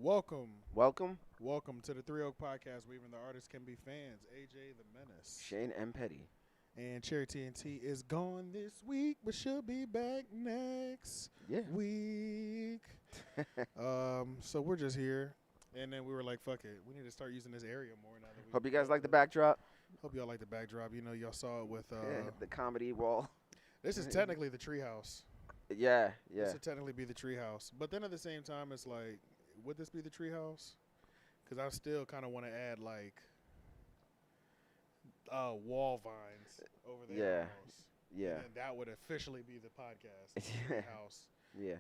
Welcome to the Three Oak Podcast, where even the artists can be fans. AJ the Menace. Shane M. Petty. And Cherry TNT is gone this week, but she'll be back next week. So we're just here. And then we were like, fuck it. We need to start using this area more now. That Hope you guys like the backdrop. Hope y'all like the backdrop. You know, y'all saw it with... the comedy wall. This is technically the treehouse. Yeah. This would technically be the treehouse. But then at the same time, it's like, would this be the treehouse? Because I still kind of want to add, like, wall vines over there. Yeah. And that would officially be the podcast. Treehouse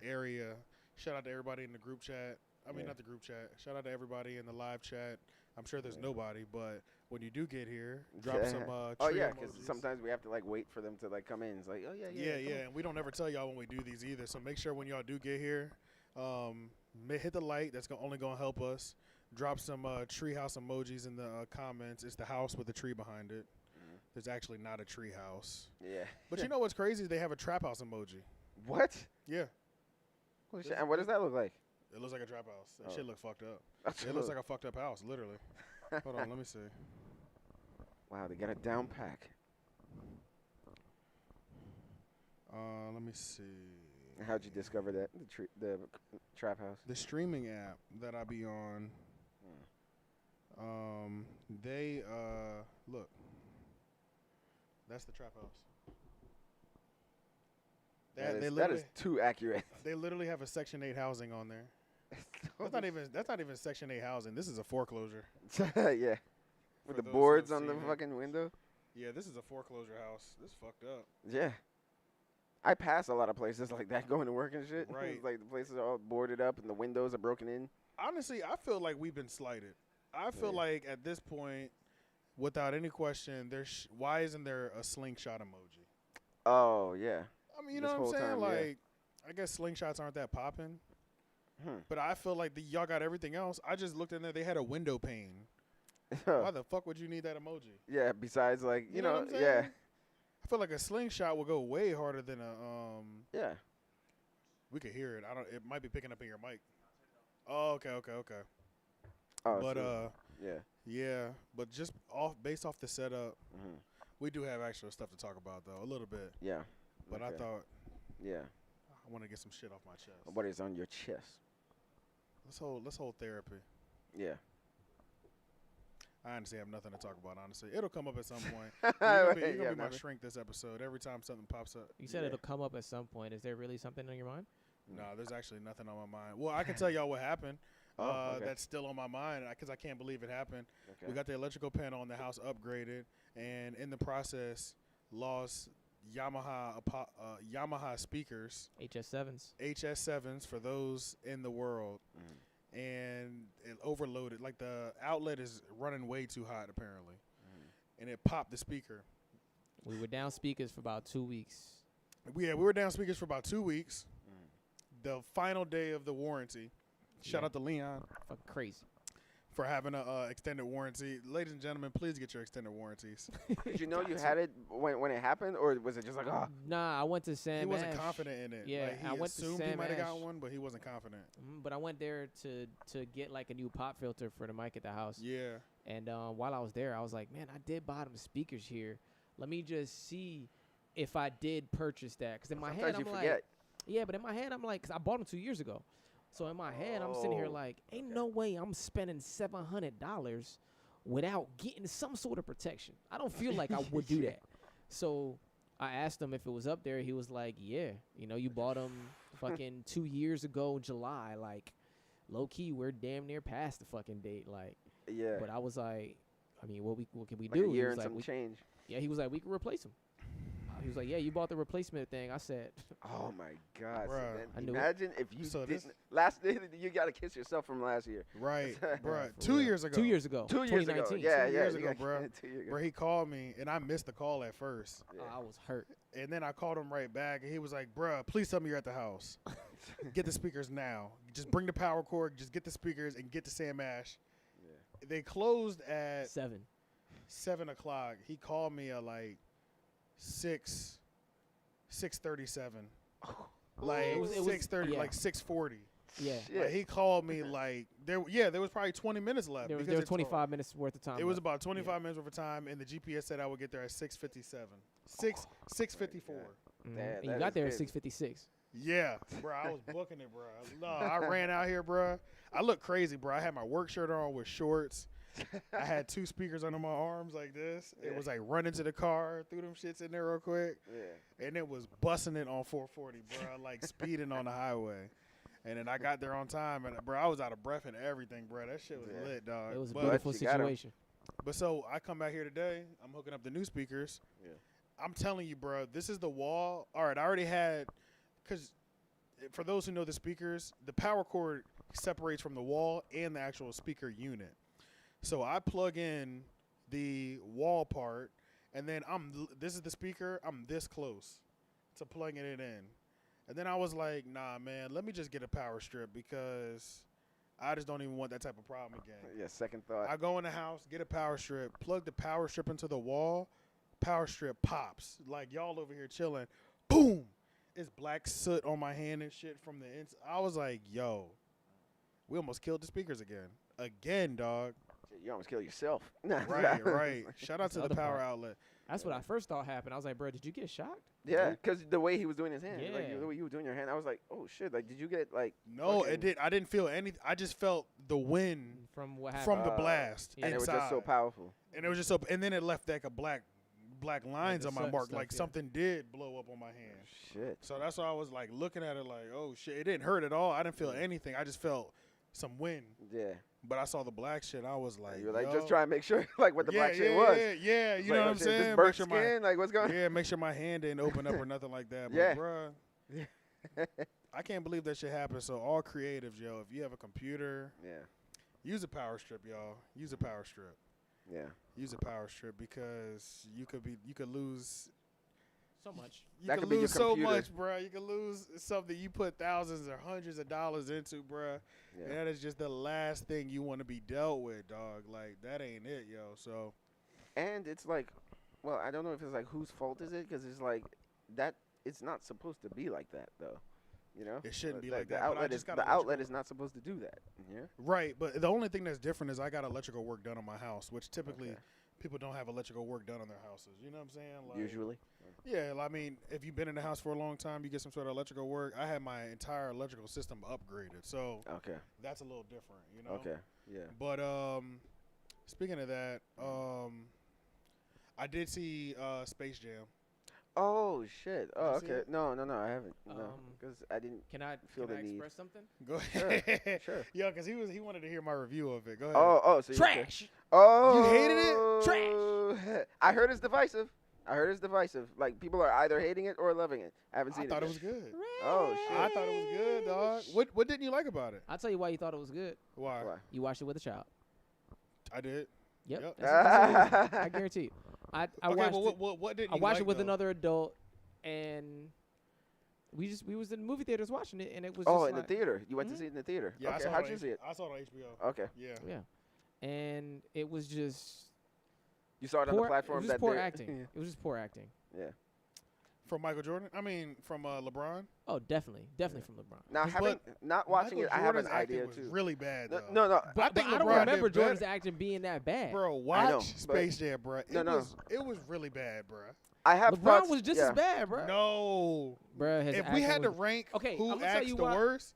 area. Shout out to everybody in the group chat. I mean, not the group chat. Shout out to everybody in the live chat. I'm sure there's nobody, but when you do get here, drop some tree because emojis. sometimes we have to, like, wait for them to, like, come in. It's like, Yeah, and we don't ever tell y'all when we do these either, so make sure when y'all do get here, hit the like. That's only going to help us. Drop some treehouse emojis in the comments. It's the house with the tree behind it. There's actually not a tree house. Yeah. But you know what's crazy? They have a trap house emoji. What? Yeah. Holy shit. And what does that look like? It looks like a trap house. That shit look fucked up. It looks like a fucked up house, literally. Hold on, let me see. Wow, they got a down pack. Let me see. How'd you discover that, the trap house? The streaming app that I be on, they, look. That's the trap house. That is too accurate. They literally have a Section 8 housing on there. That's not even Section 8 housing. This is a foreclosure. Yeah. With the boards on the fucking window? Yeah, this is a foreclosure house. This fucked up. Yeah. I pass a lot of places like that going to work and shit. Right. It's like the places are all boarded up and the windows are broken in. Honestly, I feel like we've been slighted. I feel like at this point, without any question, why isn't there a slingshot emoji? Oh, yeah. I mean, you know what I'm saying? Like, I guess slingshots aren't that popping. But I feel like y'all got everything else. I just looked in there. They had a window pane. Why the fuck would you need that emoji? Yeah, besides, like, you know what I'm saying? I feel like a slingshot would go way harder than a Yeah. We could hear it. It might be picking up in your mic. Oh, okay. Oh, but yeah. Yeah, but just based off the setup, we do have actual stuff to talk about though, a little bit. Yeah. But I thought I want to get some shit off my chest. What is on your chest? Let's hold therapy. Yeah. I honestly have nothing to talk about, honestly. It'll come up at some point. You're going to be my shrink this episode every time something pops up. You said it'll come up at some point. Is there really something on your mind? No, there's actually nothing on my mind. Well, I can tell y'all what happened. That's still on my mind because I can't believe it happened. Okay. We got the electrical panel on the house upgraded, and in the process, lost Yamaha speakers. HS7s for those in the world. And it overloaded. Like the outlet is running way too hot apparently. And it popped the speaker. We were down speakers for about 2 weeks. We were down speakers for about 2 weeks. The final day of the warranty. Shout out to Leon. Fucking crazy. For having a extended warranty. Ladies and gentlemen, please get your extended warranties. Did you know you had it when it happened, or was it just like, Nah, I went to Sam. He wasn't confident in it. Yeah, like, I went to Sam. He might have got one, but he wasn't confident. But I went there to get like a new pop filter for the mic at the house. Yeah. And while I was there, I was like, man, I did buy them speakers here. Let me just see if I did purchase that. Because in my head, I'm like, yeah, but in my head, I'm like, because I bought them 2 years ago. So in my head, I'm sitting here like, ain't no way I'm spending $700 without getting some sort of protection. I don't feel like I would do that. So I asked him if it was up there. He was like, yeah, you bought them fucking 2 years ago, July. Like, low key, we're damn near past the fucking date. Like, yeah. But I was like, I mean, what can we like do? A year and some change. Yeah, he was like, we can replace them. He was like, yeah, you bought the replacement thing. I said, oh my God. Bruh. So imagine if you didn't, you got to kiss yourself from last year. Right, bro. 2 years ago. 2 years ago. 2 years ago. Yeah, 2 years ago, bro. Where he called me, and I missed the call at first. Yeah. I was hurt. And then I called him right back, and he was like, bruh, please tell me you're at the house. Get the speakers now. Just bring the power cord, just get the speakers, and get to Sam Ash. Yeah. They closed at 7 o'clock. He called me at like 6:37. Like it was 6:30, like 6:40. Yeah. Like, he called me like there was probably 20 minutes left. There was 25 minutes worth of time. It was about 25 minutes worth of time, and the GPS said I would get there at 6:57. 6:54. And you got there at 6:56. Yeah, bro, I was booking it, bro. No, I ran out here, bro. I looked crazy, bro. I had my work shirt on with shorts. I had 2 speakers under my arms like this. It was like running to the car, threw them shits in there real quick. Yeah. And it was busting it on 440, bro, like speeding on the highway. And then I got there on time, and, bro, I was out of breath and everything, bro. That shit was lit, dog. It was a beautiful situation. But so I come back here today. I'm hooking up the new speakers. Yeah. I'm telling you, bro, this is the wall. All right, I already had, because for those who know the speakers, the power cord separates from the wall and the actual speaker unit. So I plug in the wall part, and then this is the speaker. I'm this close to plugging it in. And then I was like, nah, man, let me just get a power strip because I just don't even want that type of problem again. Yeah, second thought. I go in the house, get a power strip, plug the power strip into the wall, power strip pops. Like, y'all over here chilling. Boom! It's black soot on my hand and shit from the inside. I was like, yo, we almost killed the speakers again. Again, dog. You almost killed yourself. Right. Shout out to the power outlet. That's what I first thought happened. I was like, bro, did you get shocked? Yeah, because the way he was doing his hand, like the way you were doing your hand, I was like, oh shit, like did you get like? No, it did. I didn't feel anything. I just felt the wind from what happened from the blast, and it was just so powerful. And it was just so, and then it left like a black lines on my mark, like something did blow up on my hand. Shit. So that's why I was like looking at it, like, oh shit, it didn't hurt at all. I didn't feel anything. I just felt some wind. Yeah. But I saw the black shit. I was like, you were like, just try and make sure, like, what the black shit was. Yeah, you know what I'm saying? This burnt skin, like, what's going on? Yeah, make sure my hand didn't open up or nothing like that. But, bruh, I can't believe that shit happened. So, all creatives, yo, if you have a computer, use a power strip, y'all. Use a power strip. Yeah. Use a power strip because you could lose so much. You could lose so much, bro. You could lose something you put thousands or hundreds of dollars into, bro. Yeah. And that is just the last thing you want to be dealt with, dog. Like, that ain't it, yo. So. And it's like, well, I don't know if it's like whose fault is it, because it's like that. It's not supposed to be like that, though. You know, it shouldn't be like that. The outlet is not supposed to do that. Yeah. Right, but the only thing that's different is I got electrical work done on my house, which typically people don't have electrical work done on their houses. You know what I'm saying? Like, usually. Yeah, I mean, if you've been in the house for a long time, you get some sort of electrical work. I had my entire electrical system upgraded, so that's a little different, you know. Okay. Yeah. But speaking of that, I did see Space Jam. Oh shit! Oh, okay. No, I haven't. No, because I didn't. Can I express something? Go ahead. Sure. Yeah, because he wanted to hear my review of it. Go ahead. Oh, so trash. Oh, you hated it? Trash. I heard it's divisive. Like, people are either hating it or loving it. I haven't seen it. I thought it was good. Oh shit! I thought it was good, dog. What didn't you like about it? I'll tell you why you thought it was good. Why? You watched it with a child. I did. Yep. That's I guarantee you. I watched what didn't I you watched like, it with though? another adult, and we was in the movie theaters watching it, and it was in the theater. You went to see it in the theater. Yeah, okay. How'd you see it? I saw it on HBO. Okay. Yeah. And it was just. You saw it on the platform. It was just poor acting. It was just poor acting. Yeah. From Michael Jordan? I mean, from LeBron? Oh, definitely from LeBron. Now, not watching it, I have an idea was too. Really bad, though. No. But I don't remember Jordan's acting being that bad. Bro, watch Space Jam, bro. It was really bad, bro. LeBron was just as bad, bro. No, bro. If we had to rank who acts the worst,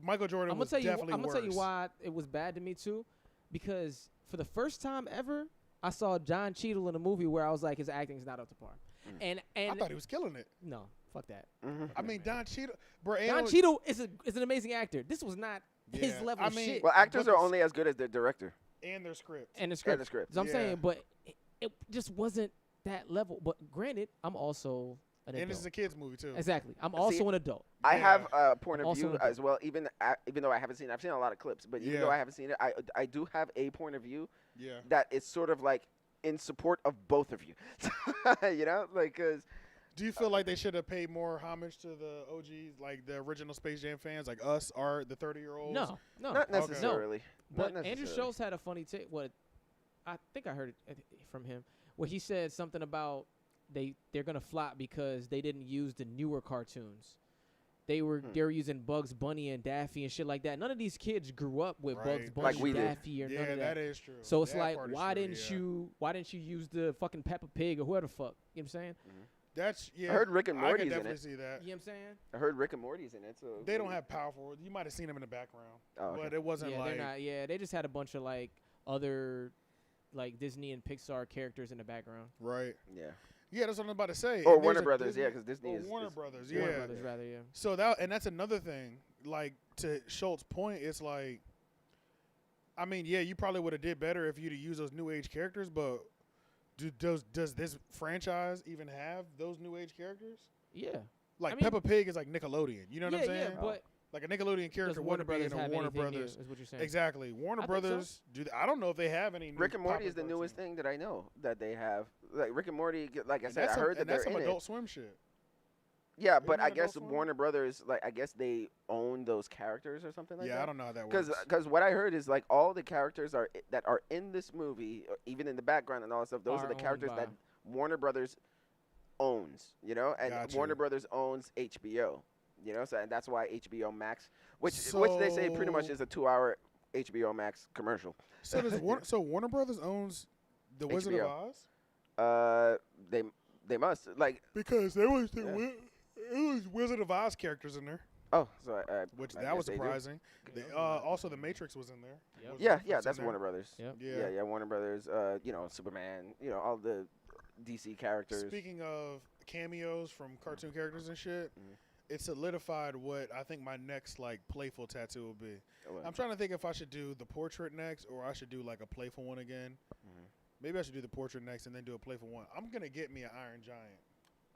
Michael Jordan was definitely worse. I'm gonna tell you why it was bad to me too, because for the first time ever, I saw John Cheadle in a movie where I was like, his acting's not up to par. And I thought he was killing it. No, fuck that. I mean, Don Cheadle, bro. Don Cheadle is an amazing actor. This was not his level of shit. Well, actors are only as good as their director and their script. So I'm saying, but it just wasn't that level. But granted, I'm also an adult. And this is a kids movie too. Exactly. I'm also an adult. I have a point of view as well. Even though I haven't seen it, I've seen a lot of clips. But even though I haven't seen it, I do have a point of view. Yeah. That is sort of like in support of both of you. You know, like, because. Do you feel like they should have paid more homage to the OGs, like the original Space Jam fans, like us, the 30-year-olds? No, not necessarily. No. But Andrew Schultz had a funny take. What I think I heard it from him, where he said something about they're gonna flop because they didn't use the newer cartoons, they were using Bugs Bunny and Daffy and shit like that. None of these kids grew up with Bugs Bunny, like we Daffy, or none of that. Yeah, that is true. So it's like, why didn't you use the fucking Peppa Pig or whoever the fuck? You know what I'm saying? Mm-hmm. That's I heard Rick and Morty's in it. I in can it. definitely see that. You know what I'm saying? I heard Rick and Morty's in it. So they don't have powerful. You might have seen them in the background, okay. but it wasn't Yeah, like. they're not. Yeah, they just had a bunch of like other, like Disney and Pixar characters in the background. Right. Yeah. Yeah, that's what I'm about to say. Or And Warner Brothers, yeah, because Disney is Warner Brothers, yeah. Warner Brothers, rather, yeah. So that's another thing. Like, to Schultz's point, it's like, I mean, yeah, you probably would have did better if you'd have used those new age characters, but does this franchise even have those new age characters? Yeah. Like, I mean, Peppa Pig is like Nickelodeon. You know what I'm saying? Yeah, but like a Nickelodeon character wouldn't be in a Warner Brothers. New, is what you're saying. Exactly. Warner Brothers I don't know if they have any. Rick and Morty is the newest thing that I know that they have. Like Rick and Morty, like I said, I heard that they're in it. That's some Adult Swim shit. Yeah, but I guess Warner Brothers, like I guess they own those characters or something like that. Yeah, I don't know how that works. Because what I heard is like all the characters that are in this movie, even in the background and all that stuff, those are the characters that Warner Brothers owns. You know, and Warner Brothers owns HBO. You know, so and that's why HBO Max, which they say pretty much is a 2-hour HBO Max commercial. So does Warner Brothers owns the Wizard of Oz? They must like because there was it was Wizard of Oz characters in there. Oh, so that was surprising. Also, the Matrix was in there. Yep. Yeah, that's Warner Brothers. Yep. Yeah, Warner Brothers. You know, Superman. You know, all the DC characters. Speaking of cameos from cartoon characters and shit. It solidified what I think my next like playful tattoo will be. I'm trying to think if I should do the portrait next or I should do like a playful one again. Maybe I should do the portrait next and then do a playful one. I'm gonna get me an Iron Giant.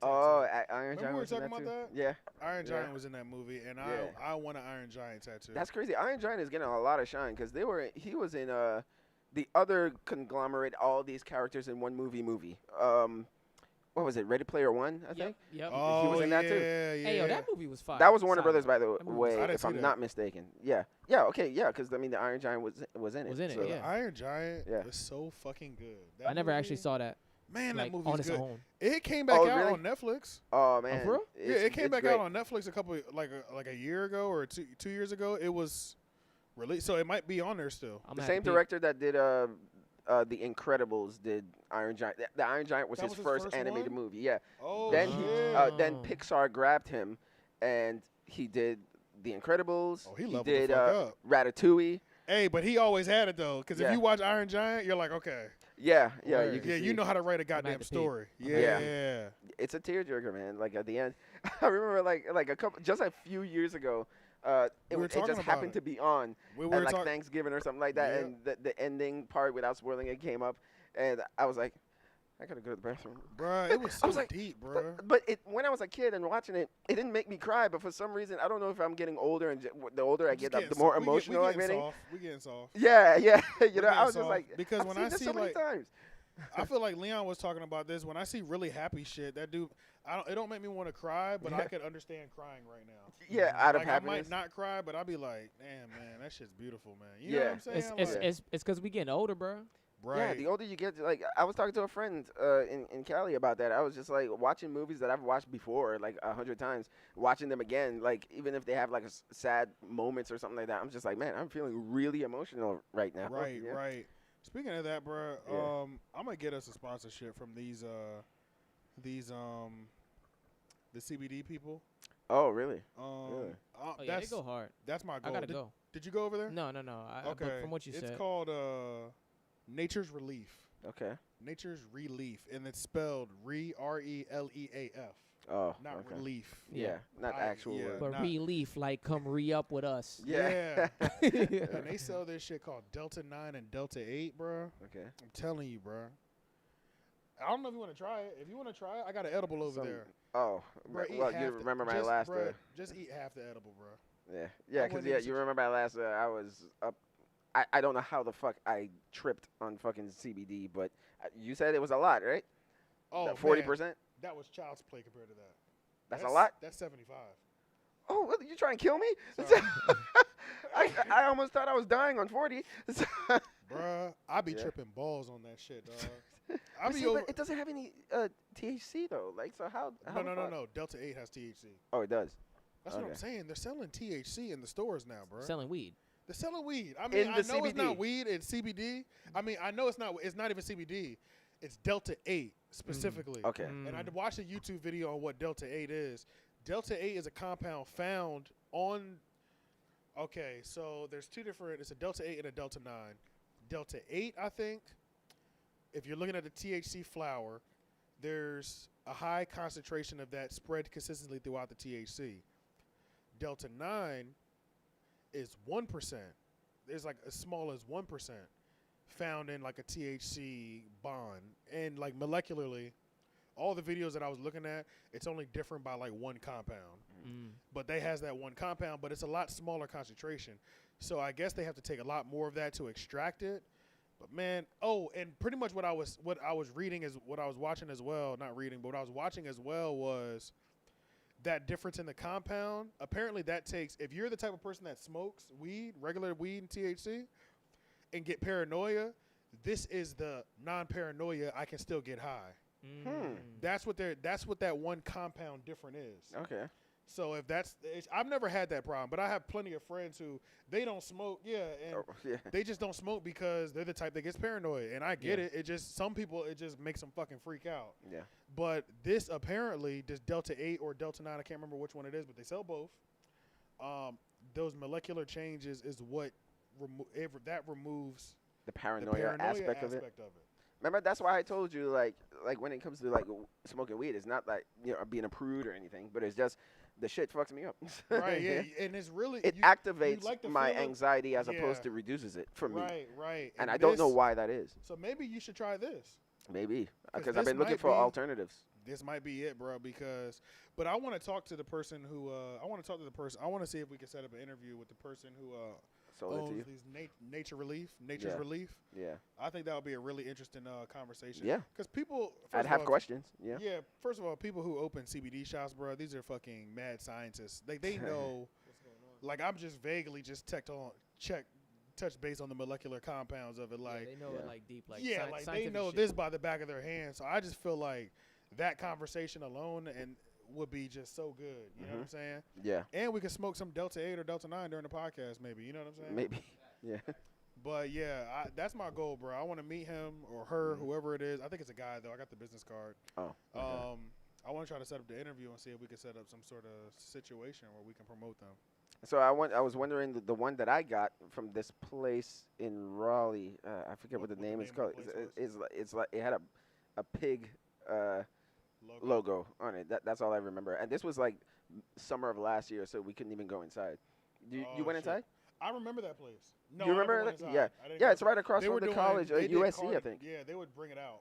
Tattoo. Oh, Iron Giant. Remember we were was talking in that about too? that? Yeah. Iron Giant was in that movie, and I want an Iron Giant tattoo. That's crazy. Iron Giant is getting a lot of shine because he was in the other conglomerate, all these characters in one movie. What was it? Ready Player One, I think. Yep. Oh, he was in that too. Yeah. Hey, yo, that movie was fire. That was Warner Brothers, by the way, I didn't if I'm see not mistaken. Yeah. Okay. Yeah, because I mean, the Iron Giant was in it. Was in it. So. Yeah. The Iron Giant is so fucking good. I never actually saw that. Man, like, that movie's on its good. own. It came back out really? on Netflix. Oh man. For real? Yeah, it came back out on Netflix a couple like a year ago or 2 years ago. It was released, so it might be on there still. The same director that did The Incredibles did Iron Giant. The Iron Giant was his first animated movie. Yeah. Oh, then then Pixar grabbed him, and he did The Incredibles. Oh, he leveled did the fuck up. Ratatouille. Hey, but he always had it though, because if you watch Iron Giant, you're like, okay. Yeah. You know how to write a goddamn story. Yeah. It's a tearjerker, man. Like at the end, I remember like a few years ago. It just happened to be on at like Thanksgiving or something like that, and the ending part, without spoiling it, came up, and I was like, I gotta go to the bathroom, bruh. It was so deep, bruh. But when I was a kid and watching it, it didn't make me cry. But for some reason, I don't know if I'm getting older, and the older I get, the more emotional I'm getting. We getting soft. Yeah. You know, I was just like, because when I see so many times. I feel like Leon was talking about this. When I see really happy shit, that dude, it don't make me want to cry, but I could understand crying right now. Yeah, out of happiness. I might not cry, but I'll be like, damn, man, that shit's beautiful, man. You know what I'm saying? It's because we getting older, bro. Right. Yeah, the older you get, like I was talking to a friend in Cali about that. I was just like watching movies that I've watched before, like 100 times, watching them again, like even if they have like sad moments or something like that. I'm just like, man, I'm feeling really emotional right now. Right. Speaking of that, bro, I'm gonna get us a sponsorship from the CBD people. Oh, really? Yeah, they go hard. That's my goal. I gotta go. Did you go over there? No. Okay. But from what you said, it's called Nature's Relief. Okay. Nature's Relief, and it's spelled RELEAF. Oh, not okay. relief. Yeah, not actual. But relief, like come re-up with us. Yeah. And they sell this shit called Delta 9 and Delta 8, bro. Okay. I'm telling you, bro. I don't know if you want to try it. If you want to try it, I got an edible over there. Oh, bro, well, you remember my last. Just eat half the edible, bro. Yeah, because you remember my last. I was up. I don't know how the fuck I tripped on fucking CBD, but you said it was a lot, right? Oh, 40%. That was child's play compared to that. That's a lot? That's 75. Oh, what, you trying to kill me? I almost thought I was dying on 40. Bruh, I be tripping balls on that shit, dog. But it doesn't have any THC, though. Like, so how No. Delta 8 has THC. Oh, it does? That's what I'm saying. They're selling THC in the stores now, bro. Selling weed. They're selling weed. I mean, I know CBD. It's not weed. It's CBD. I mean, I know it's not even CBD. It's Delta 8 specifically. Okay. And I watched a YouTube video on what Delta 8 is. Delta 8 is a compound found on. Okay, so there's two different. It's a Delta 8 and a Delta 9. Delta 8, I think. If you're looking at the THC flower, there's a high concentration of that spread consistently throughout the THC. Delta 9 is 1%. There's like as small as 1% found in like a THC bond. And like molecularly, all the videos that I was looking at, it's only different by like one compound. But they has that one compound, but it's a lot smaller concentration. So I guess they have to take a lot more of that to extract it. But man, and pretty much what I was reading is what I was watching as well. Not reading, but what I was watching as well was that difference in the compound. Apparently, that takes, if you're the type of person that smokes weed, regular weed and THC, and get paranoia, this is the non-paranoia. I can still get high. That's what that one compound different is. Okay. So if I've never had that problem, but I have plenty of friends who they don't smoke, they just don't smoke because they're the type that gets paranoid, and I get it. It just some people it just makes them fucking freak out. Yeah. But this apparently, this Delta 8 or Delta 9, I can't remember which one it is, but they sell both. Those molecular changes is what that removes the paranoia aspect of it. Remember, that's why I told you, like when it comes to like smoking weed, it's not like being a prude or anything, but it's just the shit fucks me up. Right, yeah, and it's really it activates my anxiety as opposed to reduces it for me. Right. And I don't know why that is. So maybe you should try this. Maybe because I've been looking for alternatives. This might be it, bro. But I want to talk to the person who. I want to see if we can set up an interview with the person who. Owns these Nature's Relief. Yeah. I think that would be a really interesting conversation. Yeah. Because people. I'd have questions. Yeah. Yeah. First of all, people who open CBD shops, bro, these are fucking mad scientists. They know. What's going on. Like I'm just vaguely just touch base on the molecular compounds of it. Like they know it like deep. Like like they know shit. This by the back of their hand. So I just feel like that conversation alone would be just so good. You know what I'm saying? Yeah. And we could smoke some Delta 8 or Delta 9 during the podcast maybe. You know what I'm saying? Maybe. Yeah. But, yeah, that's my goal, bro. I want to meet him or her, whoever it is. I think it's a guy, though. I got the business card. Oh. Okay. I want to try to set up the interview and see if we can set up some sort of situation where we can promote them. So I was wondering the one that I got from this place in Raleigh. I forget what the name is called. It's like it had a pig logo on it. That's all I remember. And this was like summer of last year, so we couldn't even go inside. You went inside? I remember that place. No, you remember that? Yeah, it's right across from the college, USC, I think. Yeah, they would bring it out.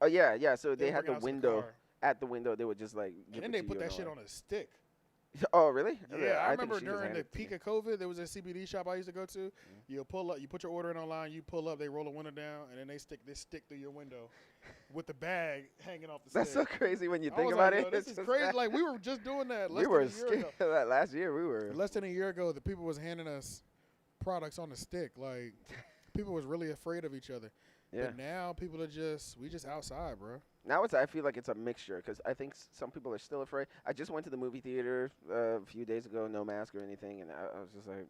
Oh yeah. So they had the window. At the window, they would just like. And then they put that shit on a stick. Oh really? Yeah, I remember during the peak of COVID, there was a CBD shop I used to go to. You pull up, you put your order in online, you pull up, they roll the window down, and then they stick this stick through your window with the bag hanging off the stick. That's so crazy when you think about it. This is crazy. Like we were just doing that. We were scared of that last year. We were less than a year ago. The people was handing us products on the stick. Like people was really afraid of each other. Yeah. But now people are we just outside, bro. Now I feel like it's a mixture because I think some people are still afraid. I just went to the movie theater a few days ago, no mask or anything, and I was just like,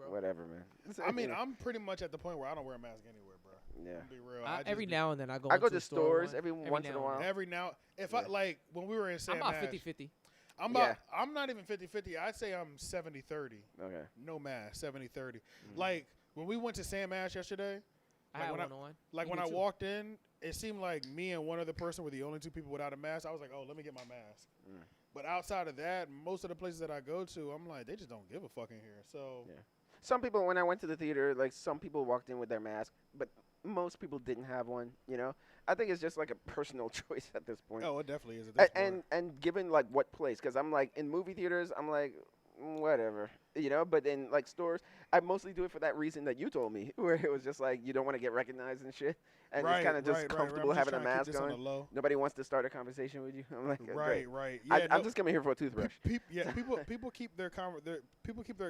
whatever, man. I mean, I'm pretty much at the point where I don't wear a mask anywhere, bro. Yeah. Be real. Every now and then I go. I go to stores every once in a while. Every now, I like when we were in Sam I'm about 50-50. I'm not even 50-50. I'd say I'm 70-30. Okay. No mask, 70-30. Like when we went to Sam Ash yesterday. When I walked in, it seemed like me and one other person were the only two people without a mask. I was like, oh, let me get my mask. But outside of that, most of the places that I go to, I'm like, they just don't give a fuck in here. So some people, when I went to the theater, like some people walked in with their mask, but most people didn't have one. You know, I think it's just like a personal choice at this point. Oh, it definitely is. At this point. And given like what place, because I'm like in movie theaters, I'm like whatever, you know. But in like stores, I mostly do it for that reason that you told me, where it was just like you don't want to get recognized and shit, and it's kind of just comfortable having a mask on. Nobody wants to start a conversation with you. I'm like, right. Yeah, I'm just coming here for a toothbrush. People keep their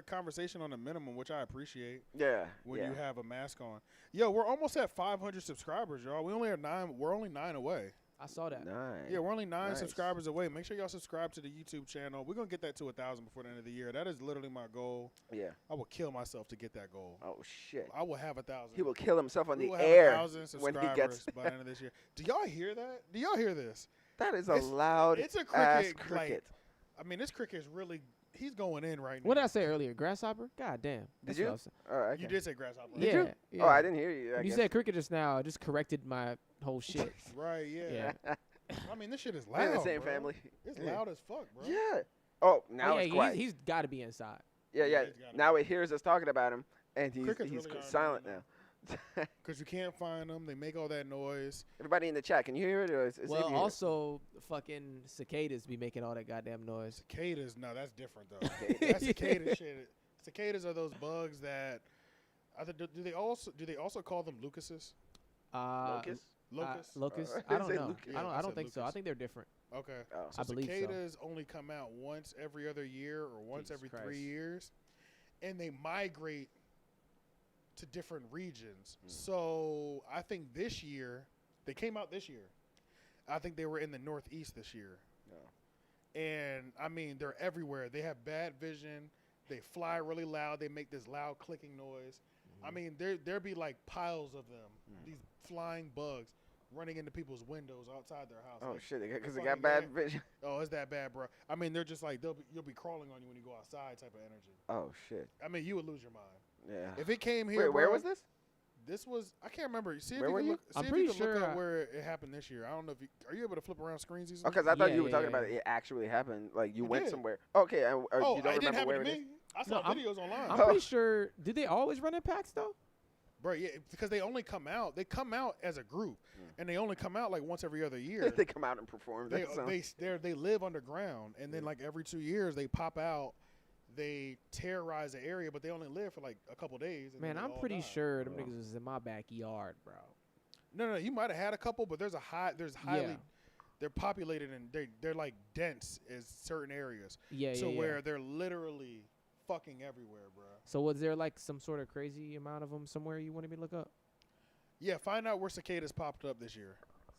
conversation on a minimum, which I appreciate. Yeah. When you have a mask on. Yo, we're almost at 500 subscribers, y'all. We only have 9. We're only 9 away. I saw that. Nice. Yeah, we're only 9 subscribers away. Make sure y'all subscribe to the YouTube channel. We're going to get that to 1,000 before the end of the year. That is literally my goal. Yeah. I will kill myself to get that goal. Oh, shit. I will have 1,000. He will kill himself on the have air 1,000 subscribers when he gets by the end of this year. Do y'all hear that? Do y'all hear this? That is a loud It's a cricket. cricket. I mean, this cricket is really, he's going in right now. What did I say earlier? Grasshopper? God damn. Did you? You did say grasshopper. Did you? Yeah. Oh, I didn't hear you. You said cricket just now. I just corrected my whole shit. Right, yeah. I mean, this shit is loud. We're in the same bro. family. It's loud as fuck, bro. Yeah. Oh, now it's quiet. He's got to be inside. Yeah. Now it hears us talking about him, and he's really silent now. Because you can't find them. They make all that noise. Everybody in the chat, can you hear it? Or is well, also, fucking cicadas be making all that goddamn noise. Cicadas, no, that's different, though. That's cicada shit. Cicadas are those bugs that, do they also call them locusts? Locusts? Locusts? I don't know. Yeah, I don't think so. I think they're different. Okay. Oh. So I believe so. cicadas only come out once every other year or once every 3 years, and they migrate to different regions. So I think this year, they came out this year. I think they were in the Northeast this year. No. And, I mean, they're everywhere. They have bad vision. They fly really loud. They make this loud clicking noise. I mean, there be like piles of them, these flying bugs running into people's windows outside their house. Oh, like, shit, because they got bad vision. Oh, it's that bad, bro. I mean, they're just like, you'll be crawling on you when you go outside type of energy. Oh, shit. I mean, you would lose your mind. Yeah. If it came here, Wait, where was this? This was, I can't remember. See if Where you were can you? look, I'm see if pretty you can sure look up where it happened this year. I don't know if are you able to flip around screens easily? Okay, I thought Yeah, you were talking yeah. about it actually happened. Like you It went did. somewhere. Okay, and Oh, you don't it didn't remember happen where to it is? me. I saw videos online. I'm pretty sure. Did they always run in packs though? Bro, yeah, because they only come out. They come out as a group, and they only come out like once every other year. They come out and perform. They live underground, and then like every 2 years they pop out. They terrorize the area, but they only live for like a couple days. And Man, then they I'm all pretty die. sure them niggas was in my backyard, bro. No, you might have had a couple, but there's highly. They're populated and they're like dense as certain areas. Yeah, where they're literally fucking everywhere, bro. So was there like some sort of crazy amount of them somewhere you wanted me to look up? Yeah, find out where cicadas popped up this year.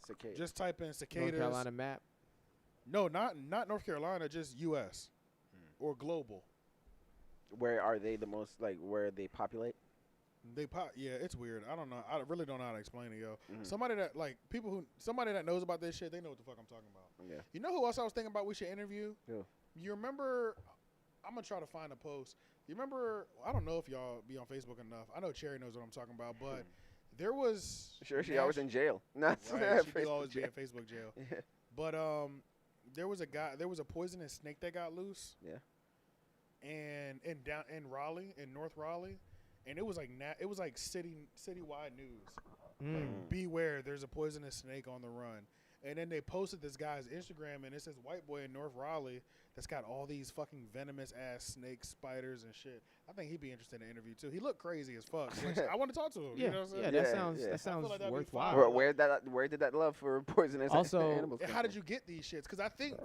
Cicadas. Just type in cicadas. North Carolina map. No, not North Carolina, just U.S. or global. Where are they the most, like, where they populate? They pop. Yeah, it's weird. I don't know. I really don't know how to explain it, yo. Somebody that somebody that knows about this shit, they know what the fuck I'm talking about. Yeah. You know who else I was thinking about we should interview? Who? You remember? I'm gonna try to find a post. You remember? I don't know if y'all be on Facebook enough. I know Cherry knows what I'm talking about, but there was. Sure, she always in jail. Not right, she always be jail. in Facebook jail. Yeah. But there was a poisonous snake that got loose. Yeah. And in Raleigh, in North Raleigh, and it was like citywide news. Like, beware, there's a poisonous snake on the run. And then they posted this guy's Instagram, and it says white boy in North Raleigh that's got all these fucking venomous ass snakes, spiders, and shit. I think he'd be interested in an interview too. He looked crazy as fuck. Which I want to talk to him. Yeah, You know what I'm saying? that sounds like that'd be worthwhile. fire. Where did that love for poisonous Also, animals come How did from? you get these shits? Because I think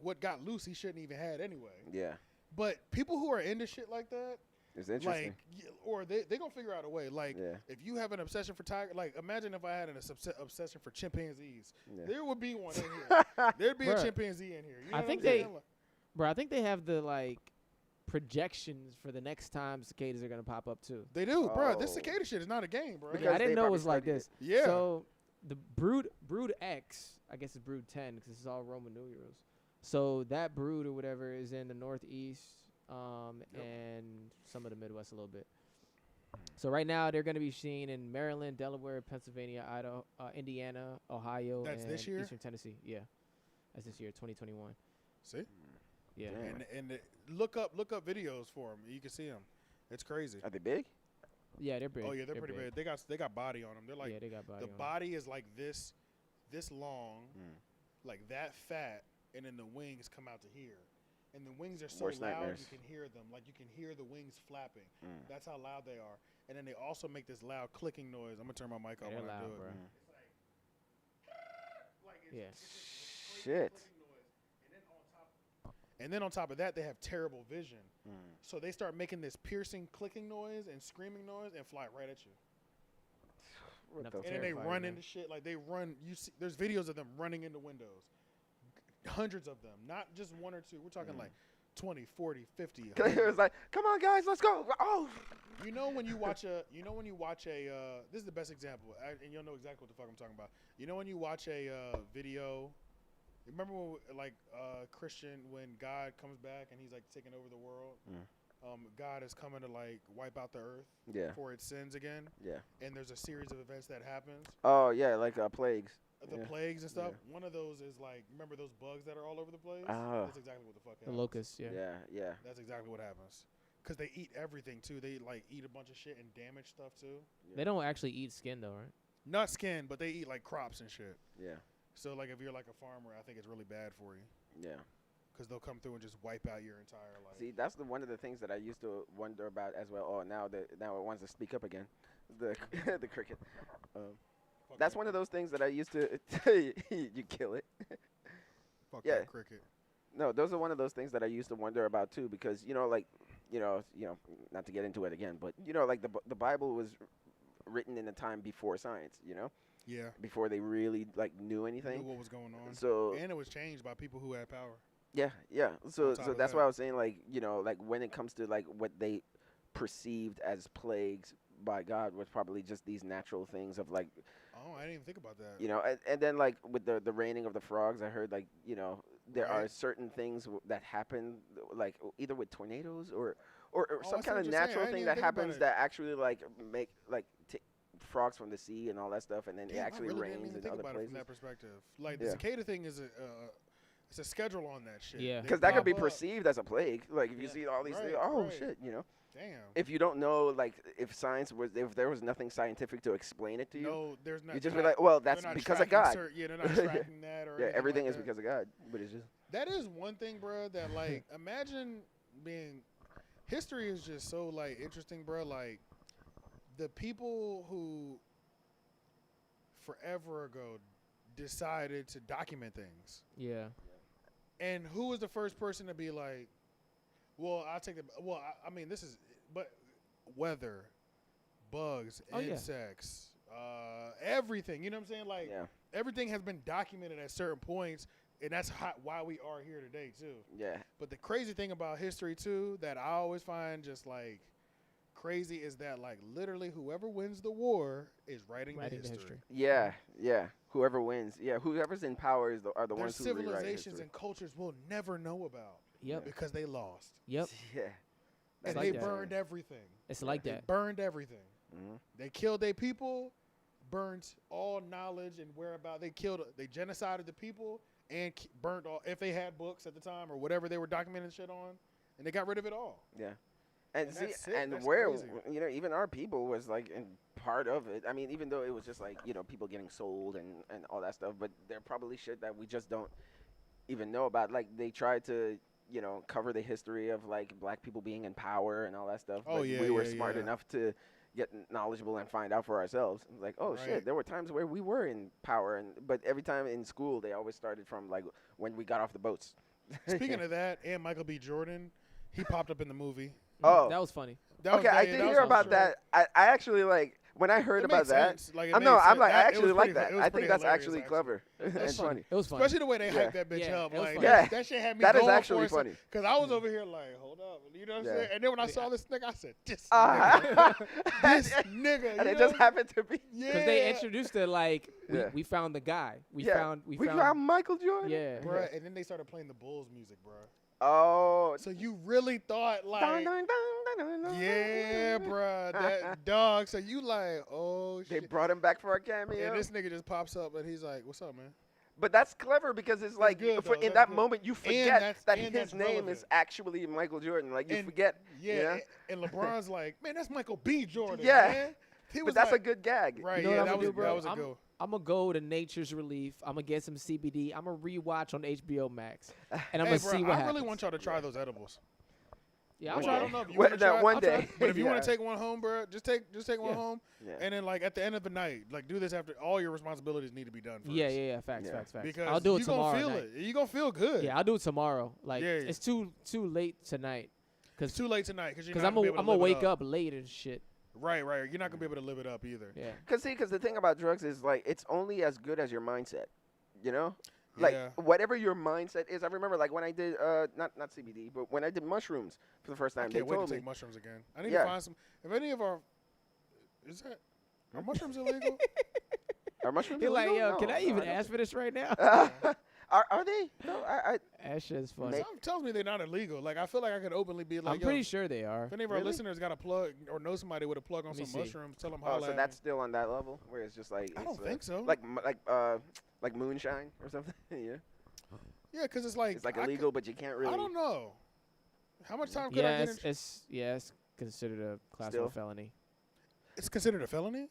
what got loose he shouldn't even had anyway. Yeah. But people who are into shit like that, It's interesting. like, or they gonna figure out a way. Like, Yeah. if you have an obsession for tiger, like, imagine if I had an obsession for chimpanzees. Yeah. There would be one in here. There'd be a Bruh. chimpanzee in here. You know I what think I'm saying? Bro, I think they have the like projections for the next time cicadas are gonna pop up too. They do, bro. This Oh. cicada shit is not a game, bro. Because Yeah, I they didn't know it probably was like started this. Yeah. So the brood X, I guess it's brood 10 because this is all Roman numerals. So that brood or whatever is in the Northeast, and some of the Midwest a little bit. So right now they're going to be seen in Maryland, Delaware, Pennsylvania, Idaho, Indiana, Ohio, That's and this year? Eastern Tennessee. Yeah, that's this year, 2021. See? Yeah. Damn. And look up videos for them. You can see them. It's crazy. Are they big? Yeah, they're big. Oh yeah, they're pretty big. They got body on them. They're like yeah, they got body. the on 'em. body is like this long, like that fat, and then the wings come out to here. And the wings are so Worst loud nightmares. you can hear them. Like you can hear the wings flapping. That's how loud they are. And then they also make this loud clicking noise. I'm gonna turn my mic off They're when I loud, do it. bro. Yeah. Shit. And then on top of that, they have terrible vision. So they start making this piercing clicking noise and screaming noise and fly right at you. And then they run into shit. Like they run. You see, there's videos of them running into windows. Hundreds of them, not just one or two. We're talking like 20, 40, 50. It was like, come on, guys, let's go. Oh. You know when you watch a. This is the best example, and you'll know exactly what the fuck I'm talking about. You know when you watch a video. Remember when, like, Christian, when God comes back and he's like taking over the world. God is coming to like wipe out the earth for its sins again. Yeah. And there's a series of events that happens. Oh yeah, like plagues. The plagues and stuff. Yeah. One of those is like, remember those bugs that are all over the place? That's exactly what the fuck happens. The locusts, Yeah. That's exactly what happens. Because they eat everything too. They like eat a bunch of shit and damage stuff too. Yeah. They don't actually eat skin though, right? Not skin, but they eat like crops and shit. Yeah. So like if you're like a farmer, I think it's really bad for you. Yeah. Because they'll come through and just wipe out your entire life. See, that's one of the things that I used to wonder about as well. Oh, now it wants to speak up again. The cricket. That's one of those things that I used to. You kill it. Fuck that cricket. No, those are one of those things that I used to wonder about too, because like, not to get into it again, but like the Bible was written in a time before science, Yeah. Before they really like knew anything. Knew what was going on. So and it was changed by people who had power. Yeah. So that's why I was saying like like when it comes to like what they perceived as plagues by God was probably just these natural things of like. Oh, I didn't even think about that. And then like with the raining of the frogs, I heard like there are certain things that happen like either with tornadoes or some kind of natural thing that happens that actually like make like. Frogs from the sea and all that stuff, and then it actually rains in other places. From that perspective, like the cicada thing is it's a schedule on that shit. Yeah, because that could be perceived as a plague. Like if you see all these things, shit, Damn. If you don't know, like if there was nothing scientific to explain it to you, no, there's not. You just be like, well, that's because of God. They're not tracking that or everything like is because of God. But it's just that is one thing, bro. That like imagine being history is just so like interesting, bro. Like. The people who forever ago decided to document things. Yeah. And who was the first person to be like, well, I'll take I mean, this is, but weather, bugs, insects, everything, you know what I'm saying? Like, everything has been documented at certain points, and that's why we are here today, too. Yeah. But the crazy thing about history, too, that I always find just like, crazy is that like literally whoever wins the war is writing the history. Yeah. Whoever wins, whoever's in power are the ones who rewrite history. Civilizations and cultures we'll never know about. Yep. Because they lost. Yep. Yeah. And they burned everything. It's like that. They burned everything. Mm-hmm. They killed their people, burned all knowledge and whereabouts. They genocided the people and burned all if they had books at the time or whatever they were documenting shit on, and they got rid of it all. Yeah. And see, and that's where crazy. Even our people was like in part of it. I mean, even though it was just like people getting sold and all that stuff, but there probably shit that we just don't even know about. Like they tried to cover the history of like black people being in power and all that stuff. Oh but we were smart enough to get knowledgeable and find out for ourselves. Like, shit, there were times where we were in power, but every time in school they always started from like when we got off the boats. Speaking of that, and Michael B. Jordan, he popped up in the movie. Oh, that was funny. I did hear about that. I actually like when I heard about that. Like, I actually like that. I think that's actually clever. It's funny. It was funny, especially the way they hyped that bitch up. Like that shit had me. That going is actually for funny. Because I was over here like, hold up, you know what I'm saying? And then when I saw this nigga, I said, this nigga. And it just happened to be. Because they introduced it like we found the guy. We found Michael Jordan. Yeah, bro. And then they started playing the Bulls music, bro. Oh, so you really thought like, yeah, bro, that dog. So you like, oh shit. They brought him back for a cameo. And this nigga just pops up and he's like, "What's up, man?" But that's clever because it's like in that moment you forget that his name is actually Michael Jordan. Like you forget. Yeah, and LeBron's like, "Man, that's Michael B. Jordan." Yeah, man. But that's a good gag, right? You know that was a go. I'm going to go to Nature's Relief. I'm going to get some CBD. I'm going to rewatch on HBO Max. And I'm going to see what happens. I really want y'all to try those edibles. Yeah, I don't know if you want to try one day. But if you want to take one home, bro, just take one home. Yeah. And then, like, at the end of the night, like, do this after all your responsibilities need to be done first. Yeah. Facts. Because I'll do it tomorrow. You're going to feel it. You're going to feel good. Yeah, I'll do it tomorrow. Like, it's too late tonight. It's too late tonight. Because I'm going to wake up late and shit. Right. You're not gonna be able to live it up either. Yeah. Because the thing about drugs is like it's only as good as your mindset. You know. Like whatever your mindset is, I remember like when I did not CBD, but when I did mushrooms for the first time, I can't wait to take mushrooms again. I need to find some. If any of our are mushrooms illegal? Are mushrooms illegal? You're like, yo, can I even ask for this right now? Are they? No, that shit's funny. Something tells me they're not illegal. Like I feel like I could openly be like, I'm pretty sure they are. If any of our listeners got a plug or know somebody with a plug on some mushrooms, tell them so that's still on that level where it's just like I don't think so. Like moonshine or something. Yeah. Yeah, because it's like illegal, but you can't really. I don't know. How much time could I get? It's considered a class 1 felony. It's considered a felony.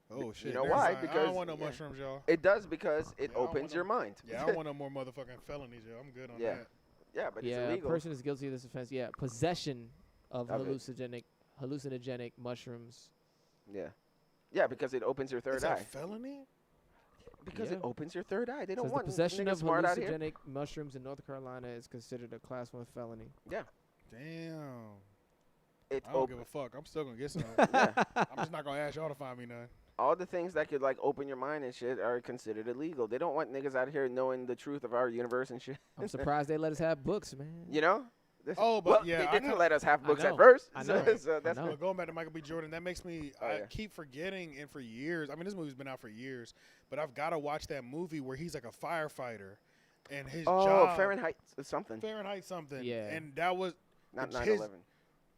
Oh shit! You know why? Because I don't want no mushrooms, y'all. It does because it opens your mind. Yeah, I don't want no more motherfucking felonies, yo. I'm good on that. Yeah, but it's illegal. A person is guilty of this offense. Yeah, possession of hallucinogenic mushrooms. Yeah, because it opens your third eye. It's a felony. Because it opens your third eye. They don't want the possession of smart out here. hallucinogenic mushrooms in North Carolina is considered a class 1 felony. Yeah. Damn. I don't give a fuck. I'm still gonna get some. I'm just not gonna ask y'all to find me none. All the things that could like open your mind and shit are considered illegal. They don't want niggas out here knowing the truth of our universe and shit. I'm surprised they let us have books, man. You know? But they didn't let us have books at first. I know. So that's but going back to Michael B. Jordan, that makes me I keep forgetting, and for years, I mean, this movie's been out for years, but I've got to watch that movie where he's like a firefighter, and his job. Fahrenheit something. Yeah. And that was not 9/11.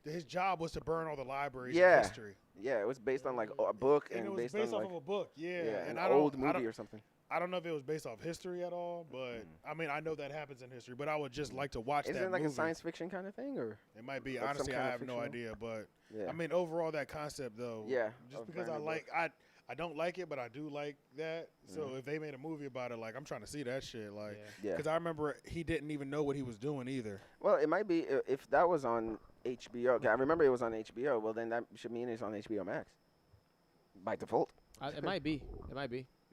His job was to burn all the libraries in history. Yeah, it was based on like a book and it was based off on of a book. Yeah, an old movie or something. I don't know if it was based off history at all, but I mean, I know that happens in history. But I would just like to watch that movie. Is it like a science fiction kind of thing, or it might be? Like honestly, I have no idea. But I mean, overall, that concept though. Yeah. Just because I don't like it, but I do like that. So if they made a movie about it, like I'm trying to see that shit, like because I remember he didn't even know what he was doing either. Well, it might be if that was on HBO. I remember it was on HBO. Well, then that should mean it's on HBO Max by default. It might be.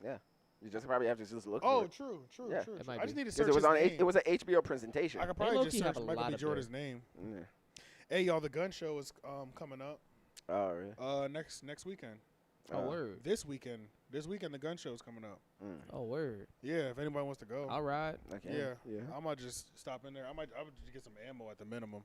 Yeah. You just probably have to just look. Oh, true. Yeah. True. I just need to search it was his name. It was an HBO presentation. I could probably just search Michael B. Jordan's name. Yeah. Hey, y'all, the gun show is coming up. Oh, really? Next weekend. Oh, word. This weekend, the gun show is coming up. Oh, word. Yeah, if anybody wants to go. All right. Okay. Yeah. I might just stop in there. I would just get some ammo at the minimum.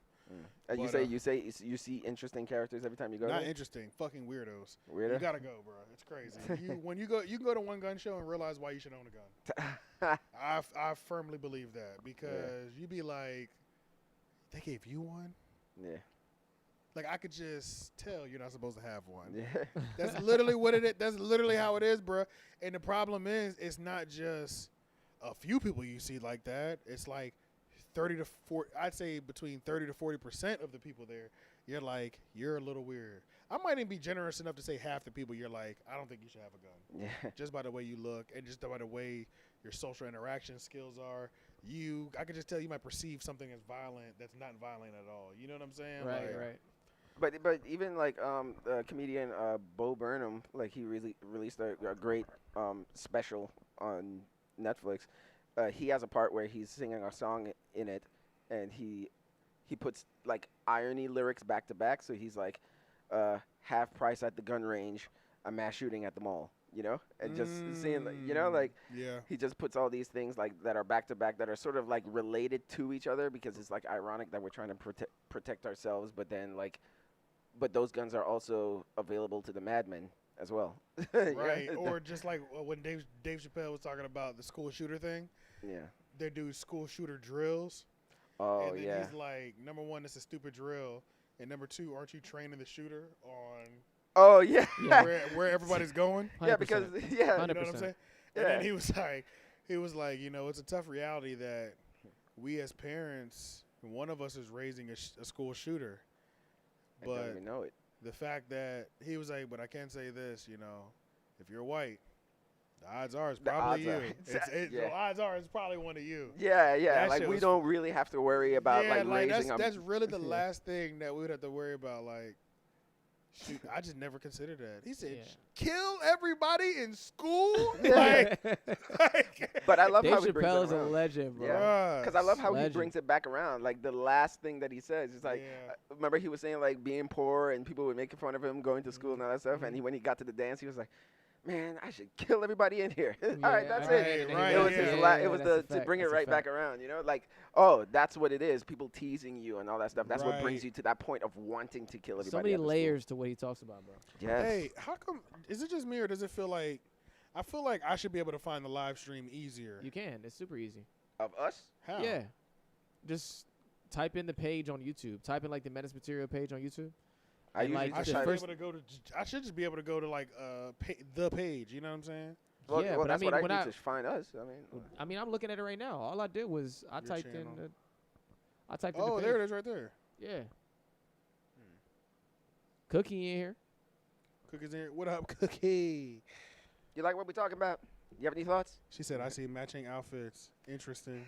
But, you see interesting characters every time you go. Not there? interesting, fucking weirdos. Weirdo? You gotta go, bro. It's crazy. When you can go to one gun show and realize why you should own a gun. I firmly believe that because you be like, they gave you one. Yeah. Like I could just tell you're not supposed to have one. Yeah. That's literally what it is. That's literally how it is, bro. And the problem is, it's not just a few people you see like that. It's like 30 to 40. I'd say between 30 to 40% of the people there. You're like, you're a little weird. I might even be generous enough to say half the people. You're like, I don't think you should have a gun. Yeah. Just by the way you look and just by the way your social interaction skills are. I could just tell you might perceive something as violent that's not violent at all. You know what I'm saying? Right. But even like comedian Bo Burnham, like he released a great special on Netflix. He has a part where he's singing a song in it, and he puts like irony lyrics back to back. So he's like, half price at the gun range, a mass shooting at the mall. You know, and just seeing, like, you know, like he just puts all these things like that are back to back that are sort of like related to each other because it's like ironic that we're trying to protect ourselves, but then like. But those guns are also available to the madmen as well. Right. Or just like when Dave Chappelle was talking about the school shooter thing. Yeah. They do school shooter drills. Oh, and then he's like, number one, it's a stupid drill. And number two, aren't you training the shooter on Oh, yeah. Where everybody's going? 100%. Yeah, because, yeah. 100%. You know what I'm saying? And then he was like, you know, it's a tough reality that we as parents, one of us is raising a school shooter. But I don't even know it. The fact that he was like, but I can say this, you know, if you're white, the odds are it's probably you. The odds are it's probably one of you. Yeah. That like we don't really have to worry about like raising them. That's really the last thing that we would have to worry about. Like, Shoot, I just never considered that. He said, kill everybody in school? But I love Dave how he brings it Chappelle's around. a legend, bro. Yeah, because I love how he brings it back around. Like, the last thing that he says is like, remember he was saying, like, being poor and people were making fun of him going to school and all that stuff. And when he got to the dance, he was like, man, I should kill everybody in here. All right, that's it. Right, it was it was to bring it right back around, you know? Like, oh, that's what it is. People teasing you and all that stuff. That's what brings you to that point of wanting to kill everybody. So many layers to what he talks about, bro. Yes. Hey, how come, is it just me or does it feel like, I feel like I should be able to find the live stream easier. You can. It's super easy. Of us? How? Yeah. Just type in the page on YouTube. Type in, like, the Menace Material page on YouTube. I should just be able to go to like the page. You know what I'm saying? Well, yeah, but that's what I need to find us. I mean, I'm looking at it right now. All I did was I typed in the page. Oh, there it is, right there. Yeah. Cookie in here. Cookie's in here. What up, Cookie? You like what we talking about? You have any thoughts? She said, "I see matching outfits. Interesting."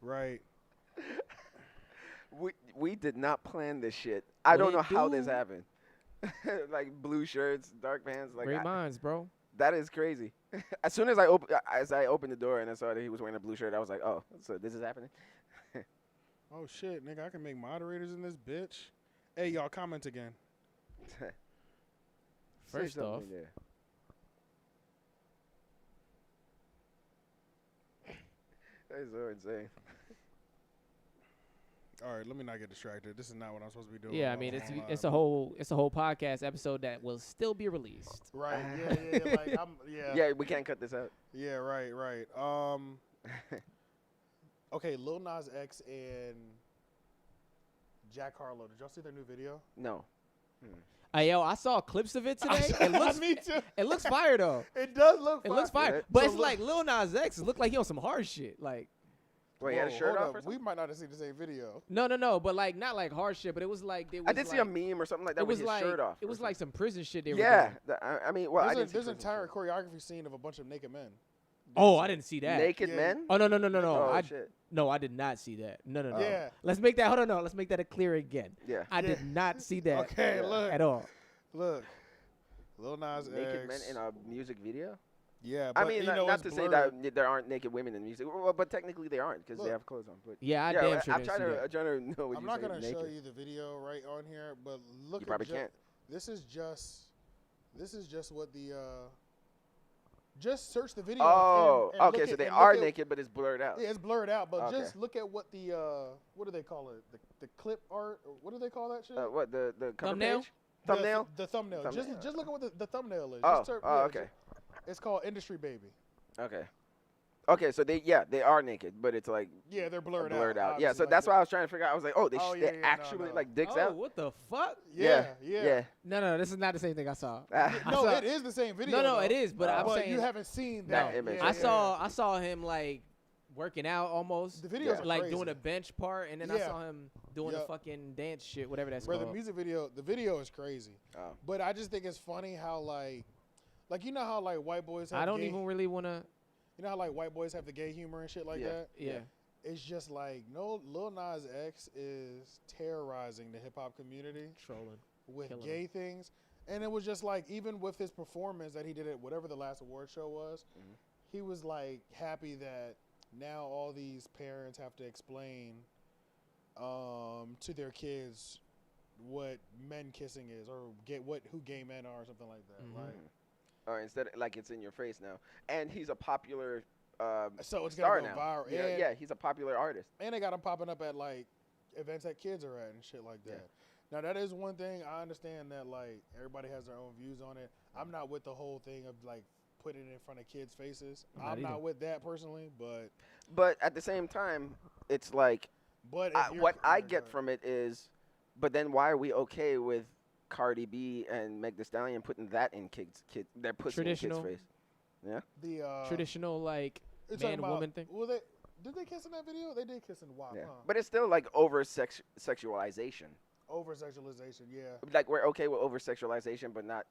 Right. We did not plan this shit. I don't know how this happened. Like blue shirts, dark pants. Like great minds, bro. That is crazy. As soon as I opened the door and I saw that he was wearing a blue shirt, I was like, oh, so this is happening. Oh shit, nigga! I can make moderators in this bitch. Hey, y'all, comment again. First off, that is so insane. All right, let me not get distracted. This is not what I'm supposed to be doing. Yeah, I mean it's a whole podcast episode that will still be released. Right. Yeah. Yeah, we can't cut this out. Yeah. Right. Okay, Lil Nas X and Jack Harlow. Did y'all see their new video? No. Hey, yo, I saw clips of it today. Me too. It looks fire though. It does look. It looks fire, but it's like Lil Nas X. It look like he on some hard shit. Like. Wait, he had a shirt off or something? We might not have seen the same video. No, but like not like hard shit, but it was like I did see a meme or something like that with his shirt off. It was like some prison shit they were doing. I mean, well, there's an entire choreography scene of a bunch of naked men. Oh, I didn't see that. Naked men? Oh no. Oh, No, I did not see that. No. Yeah. Let's make that. Hold on, no. Let's make that clear again. Yeah. I did not see that. Okay, look at all. Look, Lil Nas X. Naked men in a music video? Yeah, but I mean, not to say that there aren't naked women in music, but technically they aren't because they have clothes on. But yeah, I'm trying to know what I'm not gonna show you the video right on here, but look. You probably can't. This is just what the. Just search the video. Oh, and okay. So they are naked, but it's blurred out. Yeah, it's blurred out. But just look at what the what do they call it? The clip art. Or what do they call that shit? What the cover thumbnail? page? Thumbnail. The thumbnail. Just look at what the thumbnail is. Okay. It's called Industry Baby. Okay, so they are naked, but it's like they're blurred out. Yeah, so that's why I was trying to figure out. I was like, oh, they actually like dicks out. What the fuck? Yeah. No, this is not the same thing I saw. It is the same video. No, it is, but I'm saying you haven't seen that image. I saw him like working out almost. The videos are like crazy. doing a bench part, and then I saw him doing a fucking dance shit, whatever that's called. The music video, the video is crazy. But I just think it's funny how like you know how like white boys have. I don't even really want to. You know how like white boys have the gay humor and shit like that? Yeah. It's just like Lil Nas X is terrorizing the hip hop community, trolling with gay things, and it was just like even with his performance that he did at whatever the last award show was, he was like happy that now all these parents have to explain to their kids what men kissing is or who gay men are or something like that. Like. Or instead, like it's in your face now, and he's a popular so it's star gonna go now. viral. Yeah, he's a popular artist, and they got him popping up at like events that kids are at and shit like that. Now that is one thing I understand that like everybody has their own views on it. I'm not with the whole thing of like putting it in front of kids' faces. I'm not with that personally, but at the same time, it's like what I get from it is, but then why are we okay with Cardi B and Meg Thee Stallion putting that in kids they're pushing in kids' face. Yeah. The traditional like man woman thing. Well, did they kiss in that video? They did kiss in WAP, huh? But it's still like sexualization. Over sexualization, yeah. Like we're okay with over sexualization, but not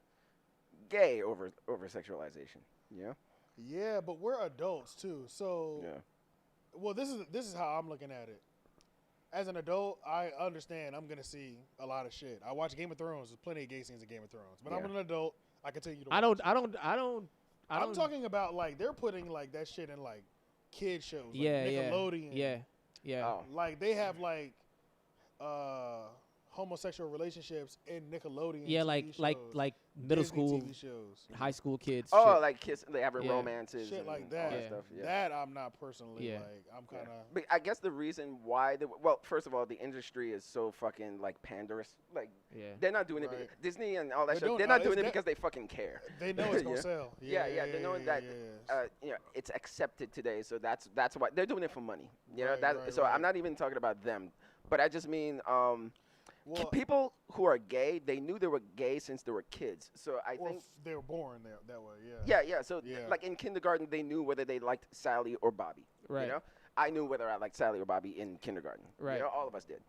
gay over sexualization. Yeah. Yeah, but we're adults too, so. Yeah. Well, this is how I'm looking at it. as an adult, I understand. I'm gonna see a lot of shit. I watch Game of Thrones. There's plenty of gay scenes in Game of Thrones. But I'm an adult. I continue to. Watch I'm talking about like they're putting like that shit in like kid shows. Like Nickelodeon. Yeah. Oh. Like they have like homosexual relationships in Nickelodeon. Yeah, TV like middle Disney school, TV shows. high school kids. Oh, shit. like they having romances, shit and like all that. that stuff. Yeah. That I'm not personally like. I'm kind of. But I guess the reason why, first of all, the industry is so fucking like panderous. Like, they're not doing it. Disney and all that shit. They're not doing it because they fucking care. They know it's gonna sell. They know that. It's accepted today, so that's why they're doing it for money. You know that. So I'm not even talking about them, but I just mean people who are gay, they knew they were gay since they were kids. So I think they were born that way. Yeah. So like in kindergarten, they knew whether they liked Sally or Bobby. Right. You know, I knew whether I liked Sally or Bobby in kindergarten. Right. You know, all of us did.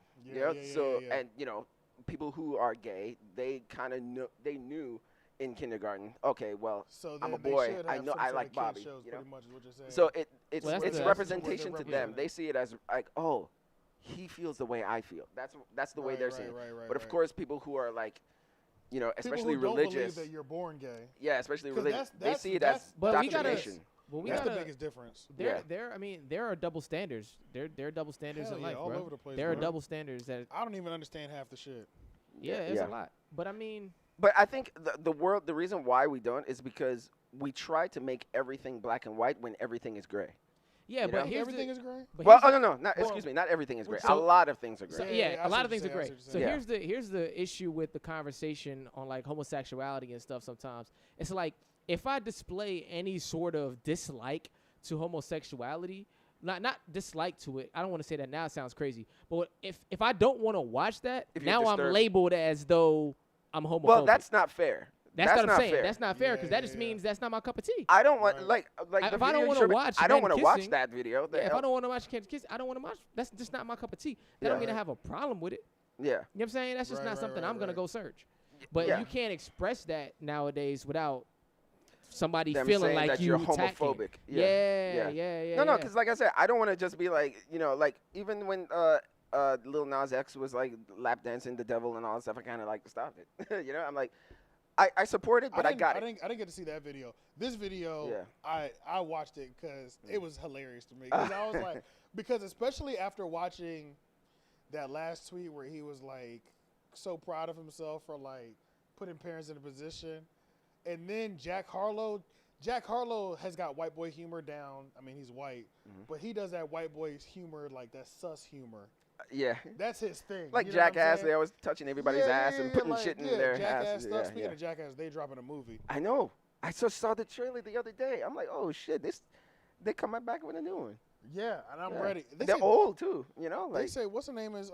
And you know, people who are gay, they kind of knew in kindergarten. Okay, well, so I'm a boy. I know I like Bobby. You know? So it's representation to them. They see it as like, oh, he feels the way I feel. That's the way they're seeing. But of course, people who are like, you know, especially people who religious. Don't believe that you're born gay. Yeah, especially religious. They see it as indoctrination. That's the biggest difference. There are double standards. There are double standards in life, all bro. over the place, there are double standards that I don't even understand half the shit. Yeah, it's a lot. But I mean, but I think the reason why we don't is because we try to make everything black and white when everything is gray. Yeah, but everything is gray. Excuse me, not everything is gray. A lot of things are gray. So, a lot of things are gray. So here's the issue with the conversation on like homosexuality and stuff. Sometimes it's like if I display any sort of dislike to homosexuality, not dislike to it. I don't want to say that now. It sounds crazy. But if I don't want to watch that, now I'm labeled as though I'm homophobic. Well, that's not fair. That's what I'm saying. Fair. That's not fair because that just means that's not my cup of tea. I don't want like if I don't want to watch, I don't want to watch that video. If I don't want to watch kids kiss, I don't want to watch. That's just not my cup of tea. That don't mean I have a problem with it. Yeah, you know what I'm saying? That's just not something I'm gonna go search. But you can't express that nowadays without somebody feeling like you're homophobic. Yeah. No, because like I said, I don't want to just be like, you know, like even when Lil Nas X was like lap dancing the devil and all that stuff, I kind of like stopped it. You know, I'm like. I support it, but I got it. I didn't get to see that video. This video, I watched it because it was hilarious to me. Because I was like, because especially after watching that last tweet where he was like so proud of himself for like putting parents in a position, and then Jack Harlow has got white boy humor down. I mean, he's white, but he does that white boy humor, like that sus humor. Yeah, that's his thing. Like Jackass, they always touching everybody's ass and putting shit in their ass. Stuff. Speaking of Jackass, they dropping a movie. I know. I just saw the trailer the other day. I'm like, oh shit, they coming back with a new one. Yeah, and I'm ready. They're old too, you know. Like they say, what's the name is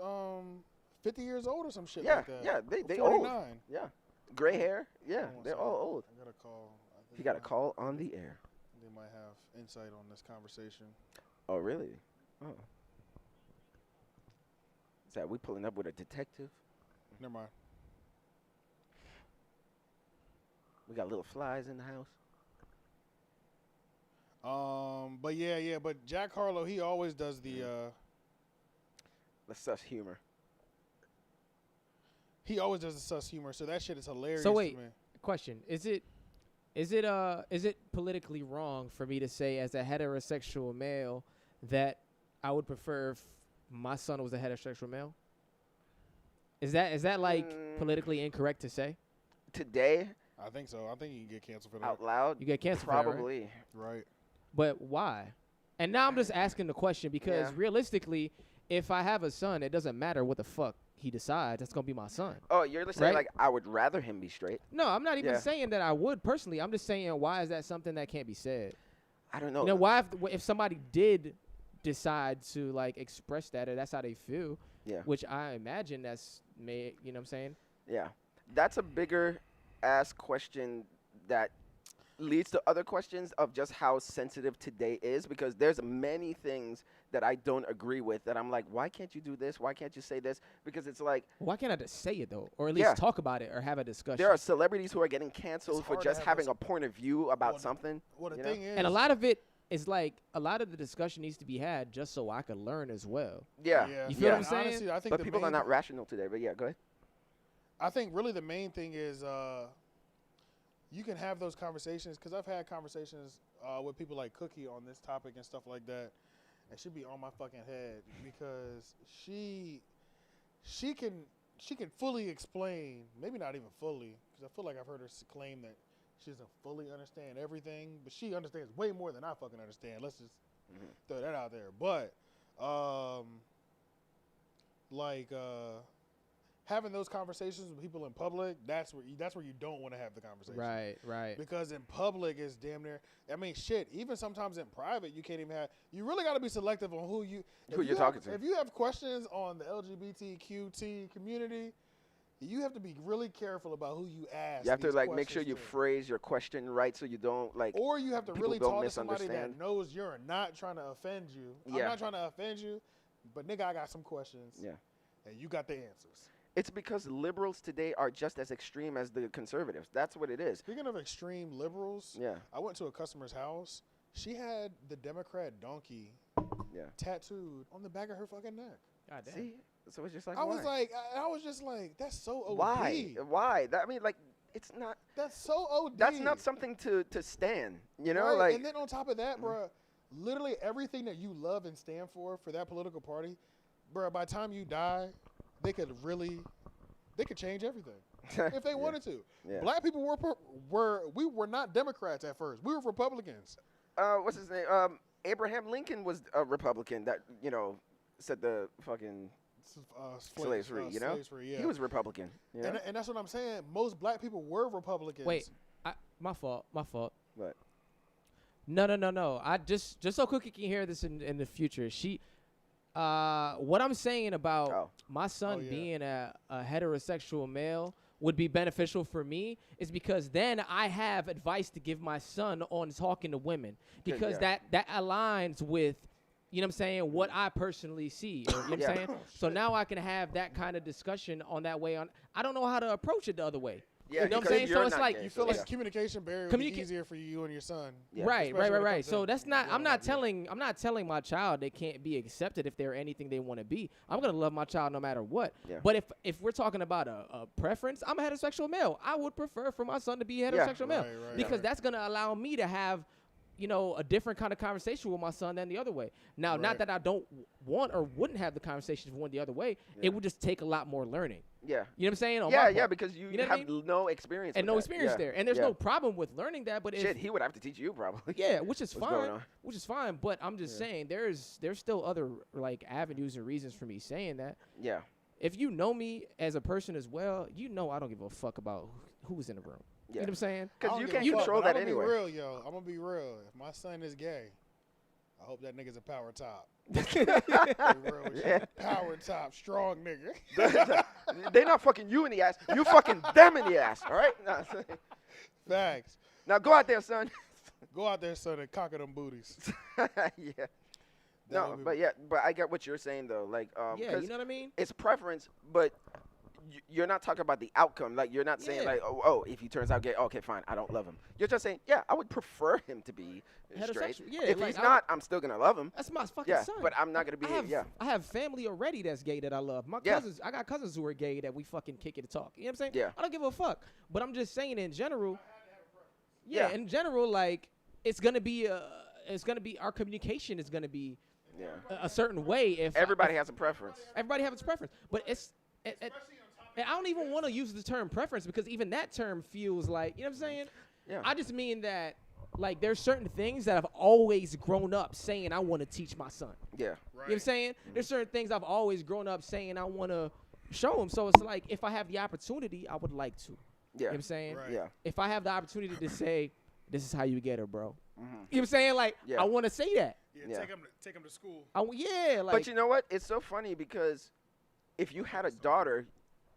50 years old or some shit like that. Yeah, they old. Yeah, gray hair. Yeah, they're all old. I got a call. He got a call on the air. They might have insight on this conversation. Oh really? Oh. Is that we pulling up with a detective? Never mind. We got little flies in the house. But Jack Harlow, he always does the sus humor. He always does the sus humor, so that shit is hilarious. So wait, to me. question: Is it politically wrong for me to say as a heterosexual male that I would prefer my son was a heterosexual male? Is that like politically incorrect to say? Today? I think so. I think you can get canceled for that. Out loud? You get canceled probably. For that, right? Right. But why? And now I'm just asking the question because realistically, if I have a son, it doesn't matter what the fuck he decides. That's going to be my son. Oh, you're saying like I would rather him be straight? No, I'm not even saying that I would personally. I'm just saying why is that something that can't be said? I don't know. You know, why if somebody did decide to like express that or that's how they feel, which I imagine you know what I'm saying? Yeah. That's a bigger ass question that leads to other questions of just how sensitive today is, because there's many things that I don't agree with that I'm like, why can't you do this? Why can't you say this? Because it's like, why can't I just say it though, or at least talk about it or have a discussion? There are celebrities who are getting canceled for just having a point of view about something. Well, the thing is, and a lot of it it's like a lot of the discussion needs to be had just so I could learn as well. Yeah. You feel what I'm saying? Honestly, I think but people are not rational today. But yeah, go ahead. I think really the main thing is you can have those conversations, because I've had conversations with people like Cookie on this topic and stuff like that, and she'd be on my fucking head because she can fully explain, maybe not even fully, because I feel like I've heard her claim that she doesn't fully understand everything, but she understands way more than I fucking understand. Let's just throw that out there. But having those conversations with people in public, that's where you don't want to have the conversation. Right. Because in public, it's damn near. I mean, shit. Even sometimes in private, you can't even have. You really got to be selective on who you're talking to. If you have questions on the LGBTQT community, you have to be really careful about who you ask. You have to make sure you phrase your question right, so you don't Or you have to really talk to somebody that knows you're not trying to offend you. Yeah. I'm not trying to offend you, but nigga, I got some questions. Yeah. And you got the answers. It's because liberals today are just as extreme as the conservatives. That's what it is. Speaking of extreme liberals, I went to a customer's house. She had the Democrat donkey tattooed on the back of her fucking neck. God damn. See? So it's just like, I was just like, that's so OD. Why? That, I mean, like, it's not. That's so OD. That's not something to stand. You know, right. And then on top of that, bro, literally everything that you love and stand for that political party, bro, by the time you die, they could change everything if they wanted to. Yeah. Black people we were not Democrats at first. We were Republicans. What's his name? Abraham Lincoln was a Republican that, said the fucking slaves free, Slaves free, yeah. He was Republican. You know? And that's what I'm saying. Most black people were Republicans. Wait, my fault. What? No. I just so Cookie can hear this in the future. What I'm saying about my son being a heterosexual male would be beneficial for me is because then I have advice to give my son on talking to women, because that aligns with, you know what I'm saying, what I personally see. You know what I'm saying? So now I can have that kind of discussion on that way. I don't know how to approach it the other way. Yeah, you know what I'm saying? So it's like, you feel like communication barrier would be easier for you and your son. Yeah. Right. So that's not. I'm not telling my child they can't be accepted if they're anything they want to be. I'm gonna love my child no matter what. Yeah. But if we're talking about a preference, I'm a heterosexual male. I would prefer for my son to be a heterosexual male because that's gonna allow me to have, a different kind of conversation with my son than the other way. Now, not that I don't want or wouldn't have the conversation if it went the other way. Yeah. It would just take a lot more learning. Yeah. You know what I'm saying? Yeah, because you have no experience and no experience there. And there's no problem with learning that. But he would have to teach you probably. Yeah, which is fine. But I'm just saying there's still other avenues and reasons for me saying that. Yeah. If you know me as a person as well, I don't give a fuck about who's in the room. Yeah. You know what I'm saying? Because you can't control that anyway. I'm gonna be real. If my son is gay, I hope that nigga's a power top. Power top, strong nigga. They not fucking you in the ass. You fucking them in the ass. All right? Facts. Now go out there, son. Go out there, son, and conquer them booties. Yeah. But I get what you're saying though. You know what I mean? It's preference, but you're not talking about the outcome. Like, you're not saying if he turns out gay, okay, fine, I don't love him. You're just saying, I would prefer him to be straight. Yeah, if he's not, I'm still gonna love him. That's my fucking son. But I'm not gonna be. I have family already that's gay that I love. My cousins, I got cousins who are gay that we fucking kick it to talk. You know what I'm saying? Yeah. I don't give a fuck. But I'm just saying in general. In general, it's gonna be our communication is gonna be a certain way. If everybody has a preference. Everybody has a preference, but and I don't even want to use the term preference because even that term feels like, you know what I'm saying? Yeah. I just mean that, there's certain things that I've always grown up saying I want to teach my son. Yeah. Right. You know what I'm saying? Mm-hmm. There's certain things I've always grown up saying I want to show him. So it's like, if I have the opportunity, I would like to. Yeah. You know what I'm saying? Right. Yeah. If I have the opportunity to say, this is how you get her, bro. Mm-hmm. You know what I'm saying? I want to say that. Yeah, take him to school. But you know what? It's so funny because if you had a daughter,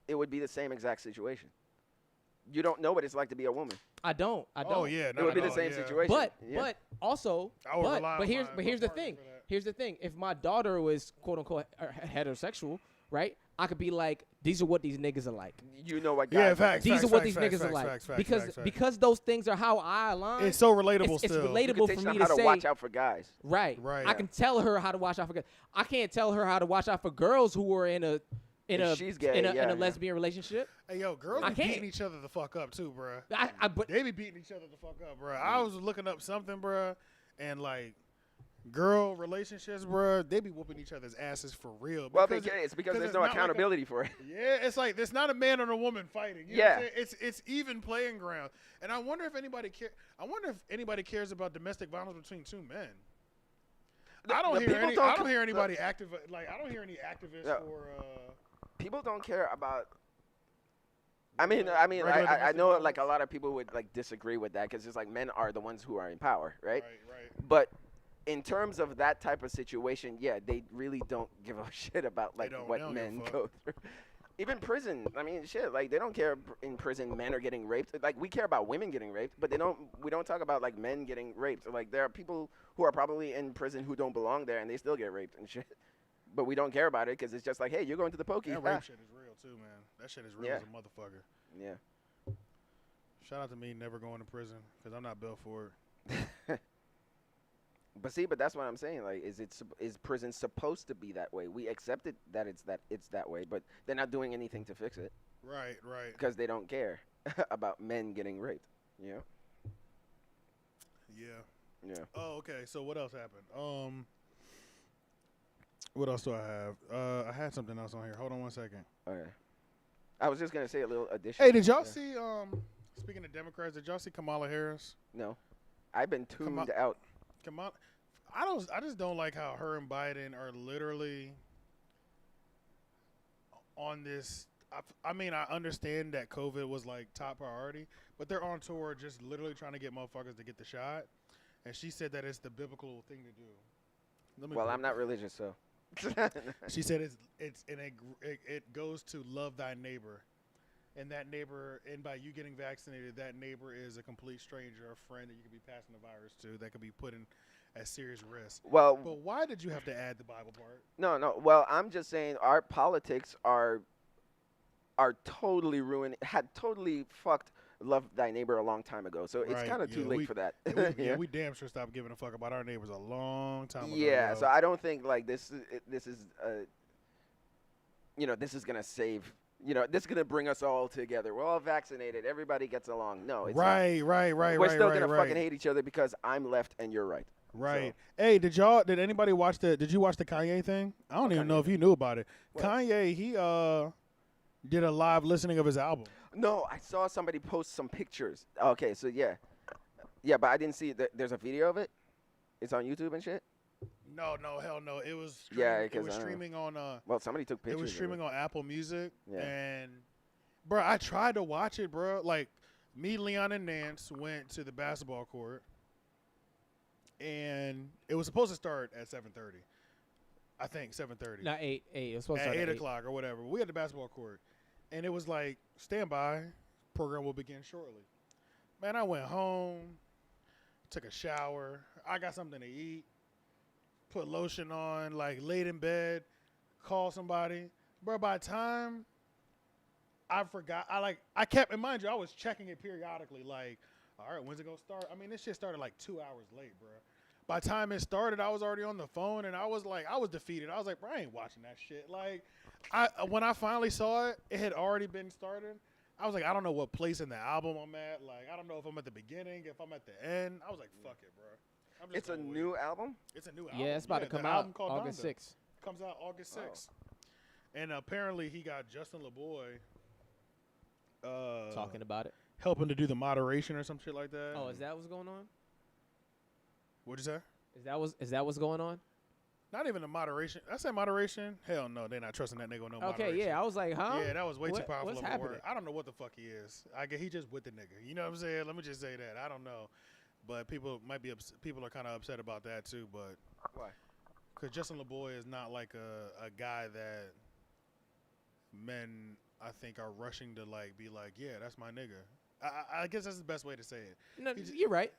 it would be the same exact situation. You don't know what it's like to be a woman. I don't. Oh yeah, it would be the same situation. But also, here's the thing. Here's the thing. If my daughter was quote unquote heterosexual, right? I could be like, these are what these niggas are like. You know what? Yeah, facts. These are what these niggas are like. Because those things are how I align. It's so relatable. It's still. relatable for me to say. How to watch out for guys. Right. I can tell her how to watch out for guys. I can't tell her how to watch out for girls who are in a lesbian relationship. Hey, yo, girls be beating each other the fuck up too, bro. They be beating each other the fuck up, bro. I was looking up something, bro, and like girl relationships, bro, they be whooping each other's asses for real. Well, it's because there's no accountability for it. Yeah, it's like there's not a man and a woman fighting. You know what I'm saying? It's even playing ground. And I wonder if anybody cares about domestic violence between two men. I don't hear anybody active. Like I don't hear any activists for. People don't care about. I know like a lot of people would like disagree with that because it's like men are the ones who are in power, right? Right. But in terms of that type of situation, yeah, they really don't give a shit about like what men go through. Even prison, I mean, shit, like they don't care in prison men are getting raped. Like we care about women getting raped, but we don't talk about like men getting raped. Like there are people who are probably in prison who don't belong there and they still get raped and shit. But we don't care about it because it's just like, hey, you're going to the pokey. That rape shit is real too, man. That shit is real as a motherfucker. Yeah. Shout out to me never going to prison because I'm not built for it. But that's what I'm saying. Like, is prison supposed to be that way? We accept it that it's that way, but they're not doing anything to fix it. Right. Because they don't care about men getting raped. You know? Yeah. Oh, okay. So what else happened? What else do I have? I had something else on here. Hold on one second. Okay. I was just gonna say a little addition. Hey, did y'all see? Speaking of Democrats, did y'all see Kamala Harris? No, I've been tuned out. Kamala, I just don't like how her and Biden are literally on this. I mean, I understand that COVID was like top priority, but they're on tour just literally trying to get motherfuckers to get the shot. And she said that it's the biblical thing to do. Well, I'm not religious, so. She said it goes to love thy neighbor, and that neighbor, and by you getting vaccinated, that neighbor is a complete stranger, a friend that you could be passing the virus to, that could be put in at serious risk. Well, but why did you have to add the Bible part? No. Well, I'm just saying our politics are totally ruined. Had totally fucked love thy neighbor a long time ago, so it's kind of too late for that. We damn sure stopped giving a fuck about our neighbors a long time ago. Yeah, so I don't think like this is this is gonna save. This is gonna bring us all together. We're all vaccinated. Everybody gets along. No, it's right. We're still gonna fucking hate each other because I'm left and you're right. Right. So. Hey, did anybody watch did you watch the Kanye thing? I don't even know if you knew about it. What? Kanye, he did a live listening of his album. No, I saw somebody post some pictures. Okay, so yeah, but I didn't see it. There's a video of it. It's on YouTube and shit. No, hell no. It was streaming on. Well, somebody took pictures. It was streaming on Apple Music, and bro, I tried to watch it, bro. Like me, Leon, and Nance went to the basketball court, and it was supposed to start at 7:30. I think 7:30. Not 8. It was supposed to start at 8 o'clock or whatever. We had the basketball court. And it was like, stand by, program will begin shortly. Man, I went home, took a shower. I got something to eat, put lotion on, like laid in bed, called somebody. Bro, by the time I forgot, I kept, and mind you, I was checking it periodically, like, all right, when's it going to start? I mean, this shit started like 2 hours late, bro. By the time it started, I was already on the phone, and I was defeated. I was like, bro, I ain't watching that shit. Like, when I finally saw it, it had already been started. I was like, I don't know what place in the album I'm at. Like, I don't know if I'm at the beginning, if I'm at the end. I was like, fuck it, bro. It's a new album? It's a new album. Yeah, it's about to come out August 6th. Comes out August 6th. And apparently he got Justin LeBoy talking about it. Helping to do the moderation or some shit like that. Oh, is that what's going on? What'd you say? Is that what's going on? Not even the moderation. I said moderation. Hell no, they're not trusting that nigga with no moderation. Okay, yeah, I was like, huh? Yeah, that was way too powerful of a word. I don't know what the fuck he is. I guess he just with the nigga. You know what I'm saying? Let me just say that. I don't know, but people are kind of upset about that too. But why? Because Justin LeBoy is not like a guy that men I think are rushing to like be like, yeah, that's my nigga. I guess that's the best way to say it. No, you're right.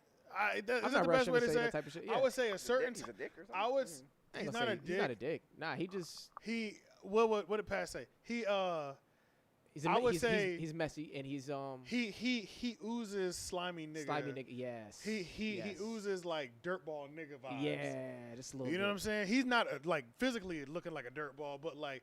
That's not the best way to say that type of shit. Yeah. I would say a certain. He's a dick or something? I would. He's not a dick. He's not a dick. Nah, he just. what did Pat say? I would say he's messy and he's he oozes slimy nigga. Slimy nigga, yes. He oozes like dirtball nigga vibes. Yeah, just a little. You know what I'm saying? He's not like physically looking like a dirtball, but like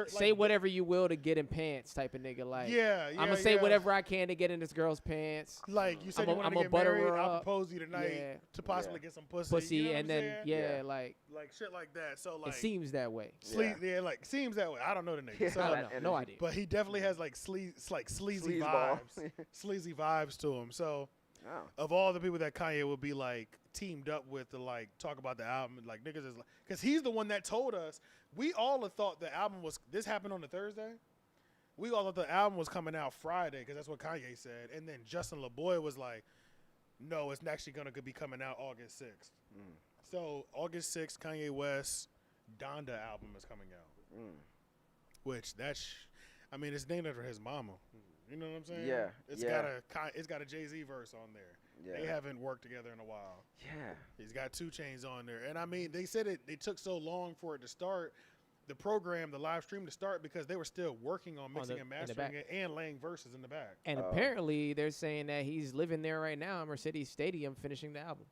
say whatever you will to get in pants type of nigga. Like I'm gonna say whatever I can to get in this girl's pants. Like you said, you want to get married. I'll propose to you tonight to possibly get some pussy. You know and then like shit like that. So like it seems that way. Like seems that way. I don't know the nigga. So, I don't know. No idea. But he definitely has like sleazy vibes, sleazy vibes to him. So of all the people that Kanye would be like teamed up with to like talk about the album, like niggas is like, because he's the one that told us. We all have thought the album was. This happened on a Thursday. We all thought the album was coming out Friday because that's what Kanye said. And then Justin LaBoy was like, "No, it's actually gonna be coming out August 6th." So August 6th, Kanye West Donda album is coming out. Which I mean, it's named after his mama. You know what I'm saying? Yeah. It's got a Jay-Z verse on there. Yeah. They haven't worked together in a while. Yeah. He's got 2 Chainz on there. And I mean, they said it took so long for it to start, the program, the live stream to start, because they were still working on mixing and mastering it and laying verses in the back. And apparently they're saying that he's living there right now in Mercedes Stadium finishing the album.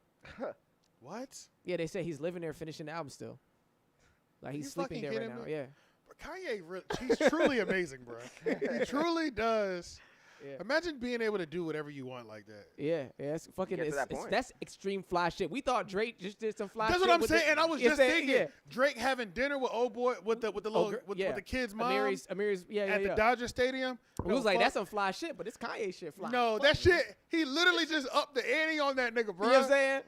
What? Yeah, they say he's living there finishing the album still. Like he's sleeping there right now. Yeah. Kanye, he's truly amazing, bro. He truly does. Yeah. Imagine being able to do whatever you want like that. Yeah, it's fucking. That's extreme fly shit. We thought Drake just did some fly shit. That's what I'm saying. And I was just thinking, Drake having dinner with old boy with the kid's mom. Amir's, at the Dodger Stadium. We was like, that's some fly shit, but it's Kanye shit. Fly. No, that shit. He literally just upped the ante on that nigga, bro. You know what I'm saying?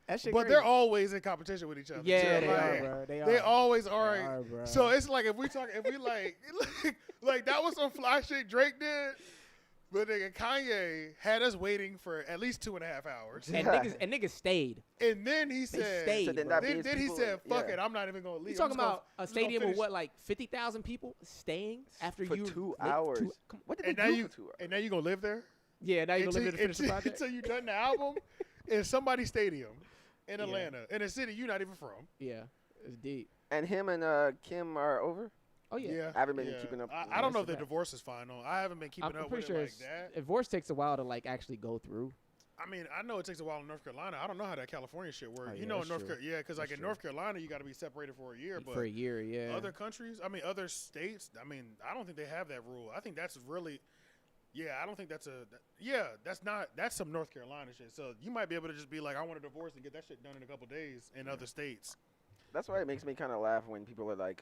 That shit but crazy. they're always in competition with each other. Yeah, they are, bro. They always are. Bro. So it's like if we like that was some fly shit Drake did. But nigga, Kanye had us waiting for at least 2.5 hours. And niggas stayed. And then he said, stayed, then he said, fuck it, I'm not even going to leave. You talking about a stadium of what, like 50,000 people staying after for 2 hours? What did they do for 2 hours? And now you going to live there? Yeah, now you going to live there to finish the project? Until you done the album in somebody's stadium in Atlanta, in a city you're not even from. Yeah, it's deep. And him and Kim are over? Oh, yeah. I haven't been keeping up. I don't know if the divorce is final. I haven't been keeping up with it like that. Divorce takes a while to, like, actually go through. I mean, I know it takes a while in North Carolina. I don't know how that California shit works. Oh, you know, in North Carolina, because like in North Carolina, you got to be separated for a year. But for a year, yeah. Other countries, I mean, other states, I mean, I don't think they have that rule. I think that's really, I don't think that's that's some North Carolina shit. So you might be able to just be like, I want a divorce and get that shit done in a couple days in other states. That's why it makes me kind of laugh when people are like,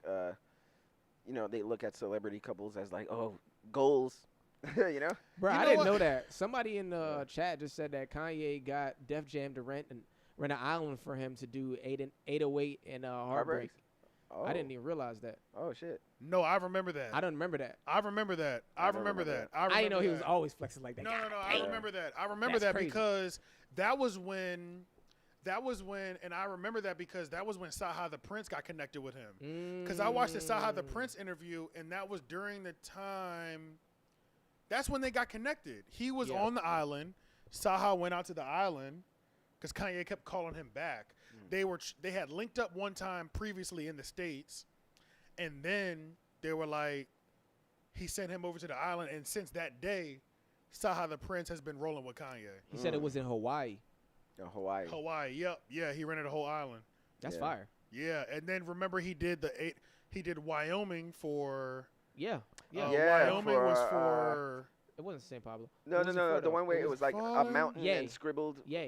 you know, they look at celebrity couples as like, oh, goals, you know? Bro, I didn't know that. Somebody in the chat just said that Kanye got Def Jam to rent an island for him to do 808 and Heartbreak. Oh. I didn't even realize that. Oh, shit. No, I remember that. I don't remember that. I rember that. I didn't know he was always flexing like that. No. I remember that. I remember that because that was when, and I remember that because that was when Saha the Prince got connected with him. Because I watched the Saha the Prince interview, and that was during the time. That's when they got connected. He was on the island. Saha went out to the island because Kanye kept calling him back. They had linked up one time previously in the States, and then they were like, he sent him over to the island, and since that day, Saha the Prince has been rolling with Kanye. He said it was in Hawaii. Hawaii. Yep. Yeah, he rented a whole island. That's fire. Yeah, and then remember he did Wyoming for. Yeah. Wyoming was for. It wasn't St. Pablo. No. The one where it was like a mountain and scribbled. Yeah.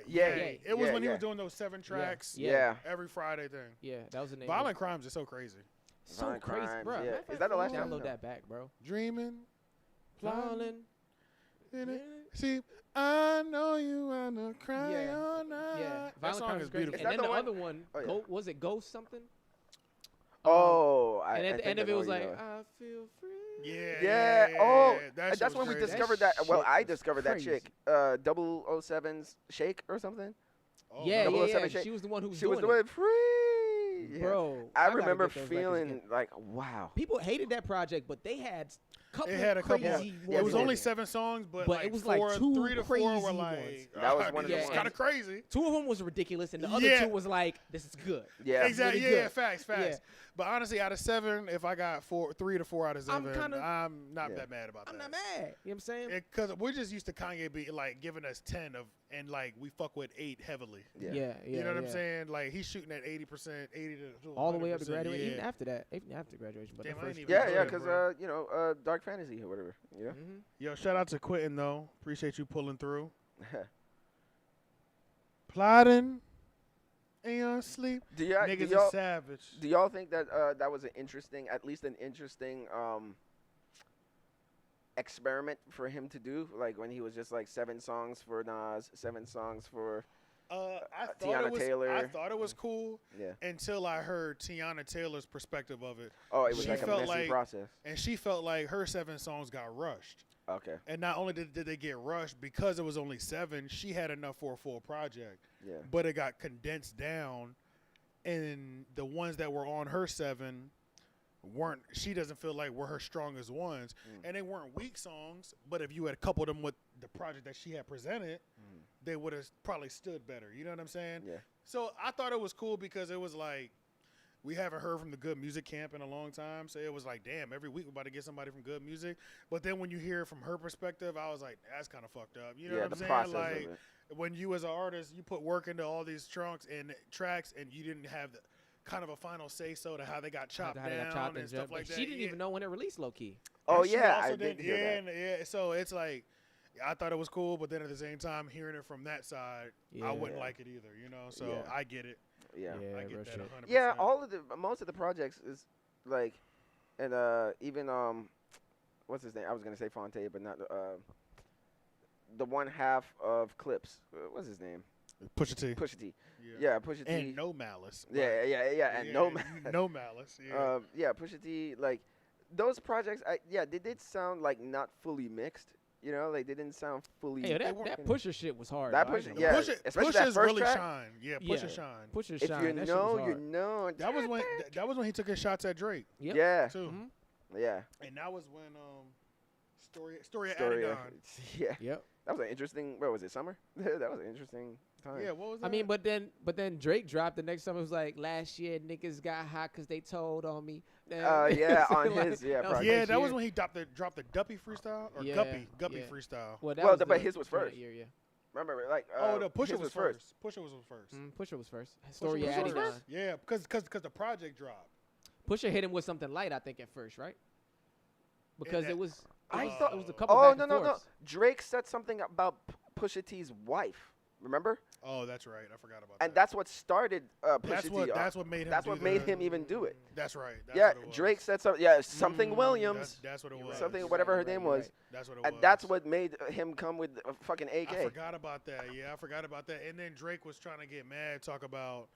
It was when he was doing those 7 tracks. Every Friday thing. Yeah, that was the name. Violent Crimes is so crazy. So crazy, bro. Yeah. Is that the last download that back, bro? Dreaming, falling. See, I know you wanna cry all night. Yeah, that song is beautiful. And then the other one, was it Ghost something? Oh, and at the end of it was like, I feel free. Yeah. Oh, that's when we discovered that. Well, I discovered that chick, 007's Shake or something. Oh, yeah. She was the one who was doing it. Free. Bro, I remember feeling like, wow. People hated that project, but they had couple. It had a couple. Crazy Yeah, It was yeah. only 7 songs, but like it was four, like 2 3 to 4 crazy were like ones. That was one of the it's ones. kind of crazy. 2 of them was ridiculous, and the other Yeah. 2 was like, this is good. Yeah. Exactly. really Yeah, good. facts. Yeah. But honestly, out of 7, if I got 3 to 4 out of 7, I'm not Yeah. that mad about that. I'm not mad. You know what I'm saying? Because we're just used to Kanye be like giving us 10 of, and like we fuck with 8 heavily. Yeah. You know what I'm saying? Like he's shooting at 80%, 80 to All the way up to 100%, graduation, yeah. even after that, even after graduation. But Damn, the I first ain't even year. Yeah, enjoy yeah, it, because bro. Dark Fantasy or whatever. Yeah. Mhm. Yo, shout out to Quentin though. Appreciate you pulling through. Plotting in your sleep. Niggas are savage. Do y'all think that that was at least an interesting experiment for him to do? Like when he was just like 7 songs for Nas, 7 songs for Tiana Taylor. I thought it was cool Yeah. until I heard Tiana Taylor's perspective of it. Oh, it was She like a felt messy like- process. And she felt like her 7 songs got rushed. Okay. And not only did they get rushed, because it was only 7, she had enough for a full project. Yeah. But it got condensed down, and the ones that were on her 7 weren't, she doesn't feel like were her strongest ones. And they weren't weak songs, but if you had coupled them with the project that she had presented, they would have probably stood better. You know what I'm saying? Yeah. So I thought it was cool because it was like, we haven't heard from the Good Music Camp in a long time. So it was like, damn, every week we're about to get somebody from Good Music. But then when you hear it from her perspective, I was like, that's kind of fucked up. You know what I'm the saying? process Like, of it. when you as an artist, you put work into all these tracks and you didn't have the kind of a final say-so to how they got chopped How they got down chopped and stuff like that. She didn't even know when it released, low key. Oh And she yeah, also I did hear that. yeah. So it's like, I thought it was cool, but then at the same time, hearing it from that side, I wouldn't like it either, you know? So Yeah. I get it. Yeah. I get that 100%. Yeah, most of the projects is like, and even what's his name? I was gonna say Fonte, but not the one half of Clips. What's his name? Pusha T. Pusha T. Yeah, Pusha T. And No Malice. Yeah, and No Malice. No Malice. Yeah. Yeah, Pusha T. Like those projects, they did sound like not fully mixed. You know, like they didn't sound fully. Hey, that Pusha shit was hard. That though, I Pusha, ain't yeah, gonna Pusha, especially that Pusha's first really track. shine. Yeah, Pusha shine. Pusha If shine. you that know, shit was hard. you know. That was when he took his shots at Drake Yep. Yeah, too. yeah. And that was when Story of Story. Adidon. Yeah, Yep. that was an interesting. What was it? Summer. That was an interesting time. Yeah, what was that? I mean, but then Drake dropped the next summer. It was like last year niggas got hot because they told on me. Yeah, on his that was project. yeah, next that was year. when he dropped the Duppy freestyle or Yeah, Guppy yeah. freestyle. Well, Well, was but his was from that first. Year, yeah. Remember, like The Pusha his was first. Pusha was first. Pusha was first. Story Pusha of was Adidon. first. Yeah, because the project dropped. Pusha hit him with something light, I think, at first, right? Because that- it was. I it thought. was a couple. Oh back no. and forths. Drake said something about Pusha T's wife. Remember? Oh, that's right. I forgot about that. And that's what started Pusha that's T. That's what made him. That's do what made that. him even do it. That's right. That's Yeah, what it was. Drake said something. Yeah, something Williams. That's what it was. Something, You're whatever right, her name you're was. right. That's what it was. And that's what made him come with a fucking AK. I forgot about that. Yeah, I forgot about that. And then Drake was trying to get mad, talk about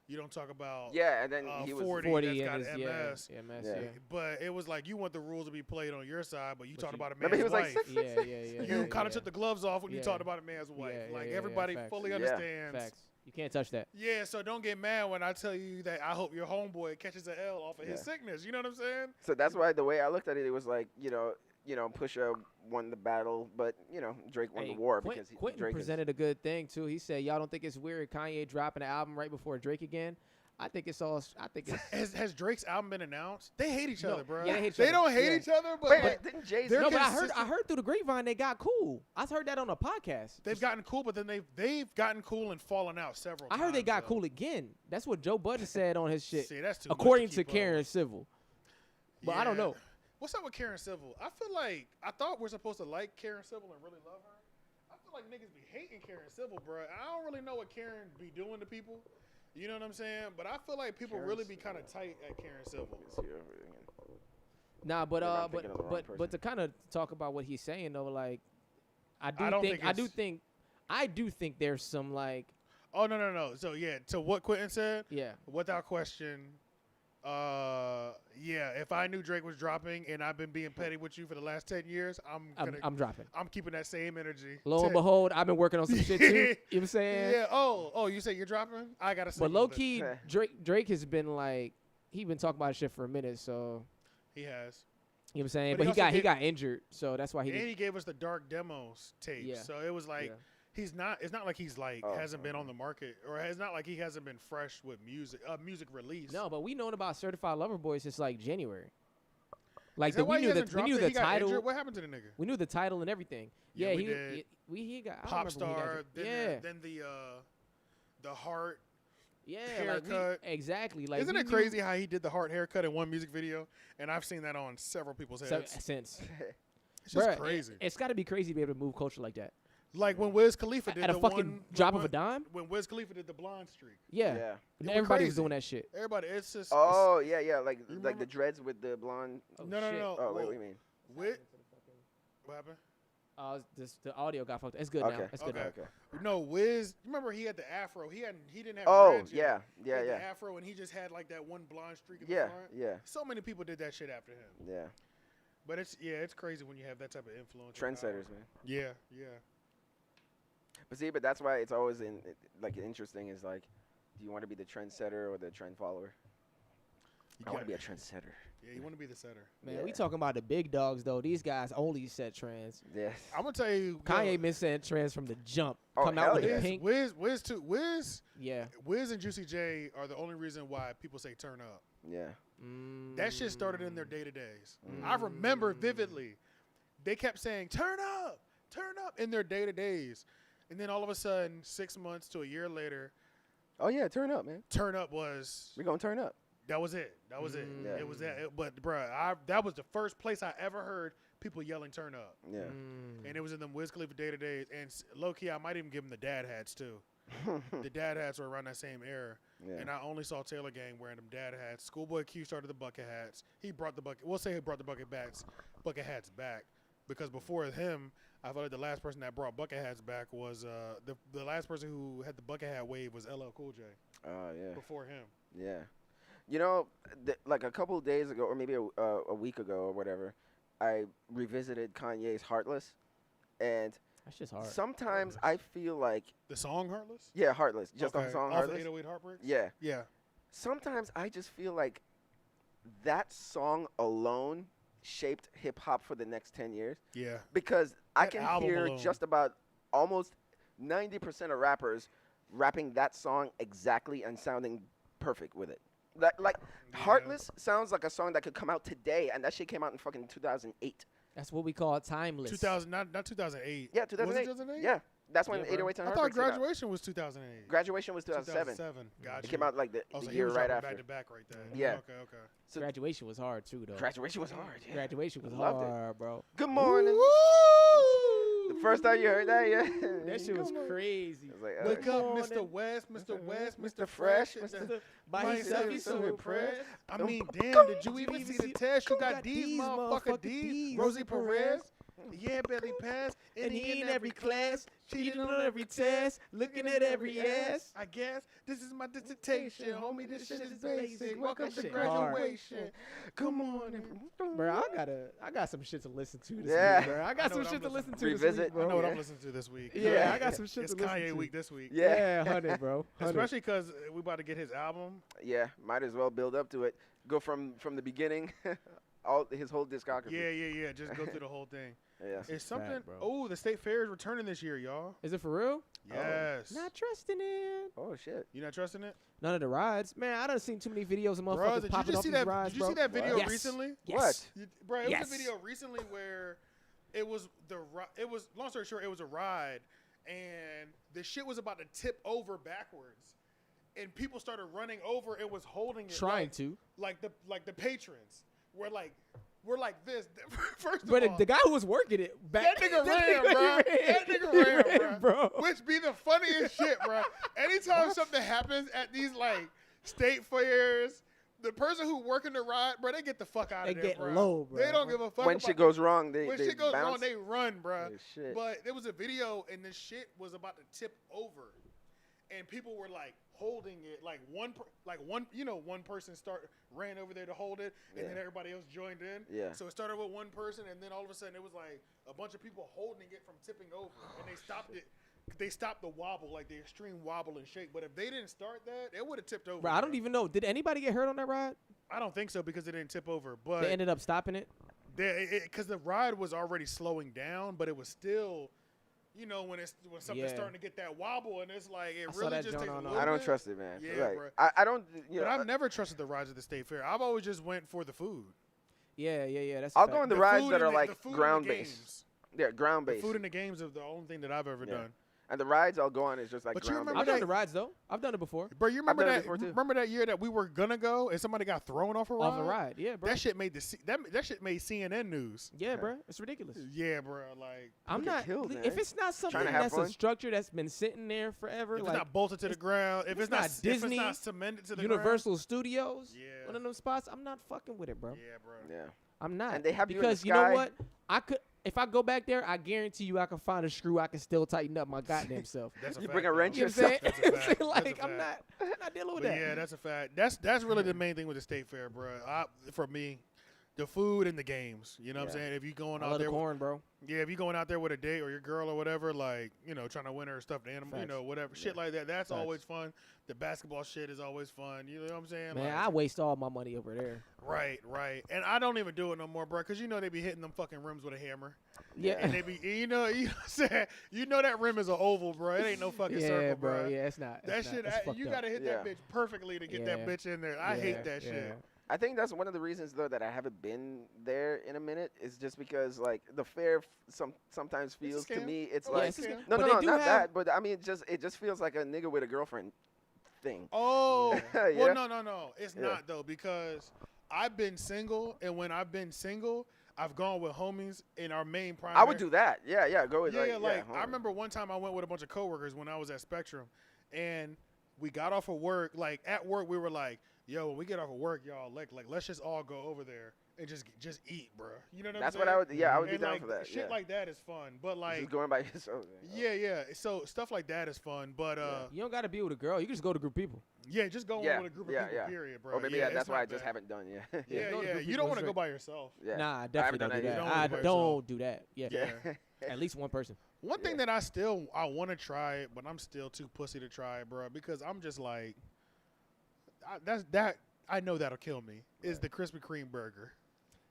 you don't talk about Yeah, and then he was 40 that's and got his, MS. MS, Yeah. yeah. But it was like you want the rules to be played on your side, but you talked about a man's Remember, he was wife. like, Yeah. You kind of took the gloves off when you Yeah. talked about a man's wife. Yeah, Like yeah, everybody facts. fully Yeah. understands. Facts. You can't touch that. Yeah, so don't get mad when I tell you that I hope your homeboy catches an L off of his Yeah. sickness. You know what I'm saying? So that's why the way I looked at it, it was like, Pusha won the battle, but Drake won the war because Quentin Drake presented a good thing too. He said, "Y'all don't think it's weird Kanye dropping an album right before Drake again?" I think it's. Has Drake's album been announced? They hate each other, bro. Yeah, they hate each They other. don't hate Yeah. each other, but Wait, like, didn't Jay-Z? they're No, but I consistent. heard through the grapevine they got cool. I heard that on a podcast. They've gotten cool, but then they've gotten cool and fallen out several I times. heard they got though. cool again. That's what Joe Budden said on his shit. See, that's too according much to keep Karen up. Civil. But I don't Yeah. know. What's up with Karen Civil? I feel like I thought we're supposed to like Karen Civil and really love her. I feel like niggas be hating Karen Civil, bro. I don't really know what Karen be doing to people. You know what I'm saying? But I feel like people Karen really be kind of tight at Karen Civil. Nah, Maybe I'm thinking of the wrong but to kind of talk about what he's saying though, like I do think there's some like Oh no. So yeah, to what Quentin said, yeah. without question, yeah. If I knew Drake was dropping and I've been being petty with you for the last 10 years, I'm dropping. I'm keeping that same energy. Lo and behold, I've been working on some shit too. You know what I'm saying? Yeah. Oh, you say you're dropping? I gotta. But low key, Drake has been like he been talking about shit for a minute, so He has. You know what I'm saying? But he got injured, so that's why he. And he gave us the Dark Demos tape. Yeah. So it was like he's not. It's not like he's like hasn't been on the market, or it's not like he hasn't been fresh with music release. No, but we known about Certified Lover Boy since like January. Like we knew the title. What happened to the nigga? We knew the title and everything. Yeah, he got Pop Star. Then the Heart. Yeah, haircut. Exactly. Like, isn't it crazy how he did the Heart haircut in one music video, and I've seen that on several people's heads since. It's just crazy. It's got to be crazy to be able to move culture like that. Like when Wiz Khalifa did at a fucking drop of a dime. When Wiz Khalifa did the blonde streak. Yeah. Everybody was doing that shit. Everybody. It's just. Oh yeah, like the dreads with the blonde. No. Oh wait, what do you mean? What happened? The audio got fucked. It's good now. It's good now. Okay. No, Wiz. Remember he had the afro. He didn't have. Oh yeah. The afro, and he just had like that one blonde streak in the front. Yeah. So many people did that shit after him. Yeah. But it's crazy when you have that type of influence. Trendsetters, man. Yeah. But that's why it's always interesting is like, do you want to be the trendsetter or the trend follower? I want to be a trendsetter. Yeah, you want to be the setter. Man, we talking about the big dogs though. These guys only set trends. Yes. I'm gonna tell you, Kanye been setting trends from the jump. Come out with the pink. Wiz. Yeah. Wiz and Juicy J are the only reason why people say turn up. Yeah. That shit started in their day-to-days. I remember vividly. They kept saying turn up in their day-to-days. And then all of a sudden, 6 months to a year later. Oh, yeah, turn up, man. Turn up was. We're going to turn up. That was it. That was it. Yeah. It was that. But, bruh, that was the first place I ever heard people yelling turn up. Yeah. And it was in them Wiz Khalifa day-to-days. And low-key, I might even give them the dad hats, too. The dad hats were around that same era. Yeah. And I only saw Taylor Gang wearing them dad hats. Schoolboy Q started the bucket hats. He brought the bucket. We'll say he brought the bucket hats back. Because before him, I felt like the last person that brought bucket hats back was the last person who had the bucket hat wave was LL Cool J. Oh, yeah. Before him. Yeah. You know, like a couple of days ago, or maybe a week ago or whatever, I revisited Kanye's Heartless. And that's just hard. Sometimes I feel like the song Heartless? Yeah, Heartless. Just the song Off Heartless. 808 Heartbreaks? Yeah. Yeah. Sometimes I just feel like that song alone shaped hip hop for the next 10 years. Yeah. Because I can hear just about almost 90% of rappers rapping that song exactly and sounding perfect with it. Like Heartless sounds like a song that could come out today, and that shit came out in fucking 2008. That's what we call timeless. 2000, not 2008. Yeah, 2008. Was it 2008? Yeah, that's when 808 and I thought Graduation was 2008. Graduation was 2007. 2007. Gotcha. It came out like the so year right after. Back to back right there. Yeah. Okay. So Graduation was hard too, though. Graduation was hard. Yeah. Graduation was hard, bro. Good morning. The first time you heard that, yeah. That shit was crazy. Like, wake up, Mr. West, Mr. Fresh, Mr. By himself, he's so impressed. I mean, damn, did you even see the test? You got these motherfucker D's. Rosie Perez. Yeah, barely passed. And he in every class, cheating on every test, looking at every ass. I guess this is my dissertation, homie. This shit is basic. Welcome to graduation. Come on, bro. I got some shit to listen to this week, bro. I got some shit to listen to this week, bro. I know what I'm listening to this week. Yeah, I got some shit to listen to. It's Kanye week this week. Yeah, 100, bro. 100. Especially because we about to get his album. Yeah, might as well build up to it. Go from the beginning, his whole discography. Yeah. Just go through the whole thing. Yeah. It's something. Oh, the State Fair is returning this year, y'all. Is it for real? Yes. Not trusting it. Oh shit. You not trusting it? None of the rides, man. I done seen too many videos of motherfuckers popping off these rides, Did you see that video recently? Yes. What? Bro, it was a video recently where it was long story short, it was a ride, and the shit was about to tip over backwards, and people started running over and was holding it. Trying to. Like the patrons were like. We're like this. First of all. But the guy who was working it back. That nigga ran, bro. That nigga ran, bro. Which be the funniest shit, bro. Anytime something happens at these, like, state fairs, the person who working the ride, bro, they get the fuck out of there, They get bro. low, bro. They don't give a fuck When shit goes wrong, they bounce. They run, bro. Yeah, but there was a video, and this shit was about to tip over. And people were, like, holding it, one person ran over there to hold it, and then everybody else joined in. Yeah. So it started with one person, and then all of a sudden it was like a bunch of people holding it from tipping over, and they stopped it. They stopped the wobble, like the extreme wobble and shake. But if they didn't start that, it would have tipped over. Bro, I don't even know. Did anybody get hurt on that ride? I don't think so because it didn't tip over. But they ended up stopping it. Because the ride was already slowing down, but it was still, you know, when something's starting to get that wobble, and it's like it really just takes a little I don't bit. trust it, man. Yeah, like, bro. I don't. You know, I've never trusted the rides at the State Fair. I've always just went for the food. Yeah. That's. I'll go on the rides that are like the ground based. Yeah, ground based. The food in the games are the only thing that I've ever done. And the rides I'll go on is just like ground based. I've done the rides though. I've done it before. Bro, you remember that? Remember that year that we were gonna go and somebody got thrown off a ride? Off a ride, yeah, bro. That shit made that shit made CNN news. Yeah, bro. It's ridiculous. Yeah, bro. Like I'm not. Killed, if it's not something that's a structure that's been sitting there forever, if like it's not bolted to the ground, if it's not Disney, if it's not cemented to the Universal Studios, yeah, one of them spots, I'm not fucking with it, bro. Yeah, bro. Yeah. I'm not. And they have because you in the know sky. what? I could. If I go back there, I guarantee you I can find a screw I can still tighten up my goddamn self. That's a you fact, bring a wrench you know what I'm saying? That's a fact. Like, I'm not dealing with that. Yeah, that's a fact. That's really the main thing with the State Fair, bro. For me, the food and the games. You know what I'm saying? If you going out there, corn, bro. Yeah, if you going out there with a date or your girl or whatever, like, you know, trying to win her a stuffed animal, Facts. you know, whatever, shit like that. That's Facts. always fun. The basketball shit is always fun. You know what I'm saying? Man, like, I waste all my money over there. Right. And I don't even do it no more, bro, because you know they be hitting them fucking rims with a hammer. Yeah. And they be, you know what I'm saying? You know that rim is an oval, bro. It ain't no fucking circle, bro. Yeah, it's not. That shit, you got to hit that bitch perfectly to get that bitch in there. I hate that shit. I think that's one of the reasons, though, that I haven't been there in a minute is just because, like, the fair sometimes feels to me, it's like, no, not that, but I mean, it just feels like a nigga with a girlfriend thing. Oh, well, no. It's not, though, because I've been single, and when I've been single, I've gone with homies in our main primary. I would do that. Yeah, go with I remember one time I went with a bunch of coworkers when I was at Spectrum, and we got off of work. Like, at work, we were like, yo, when we get off of work, y'all, like let's just all go over there and just eat, bro. You know what I'm saying? That's what I would. Yeah, I would be down like, for that. Shit like that is fun, but like just going by yourself. Yeah. So stuff like that is fun, but you don't gotta be with a girl. You can just go to a group of people. Yeah, just go with a group of people. Period, bro. Or maybe that's why I just haven't done yet. Yeah. You don't want to go by yourself. Yeah. Nah, I definitely don't do that. I don't do that. Yeah. At least one person. One thing that I want to try it, but I'm still too pussy to try it, bro, because I'm just like I know that'll kill me. Is the Krispy Kreme burger?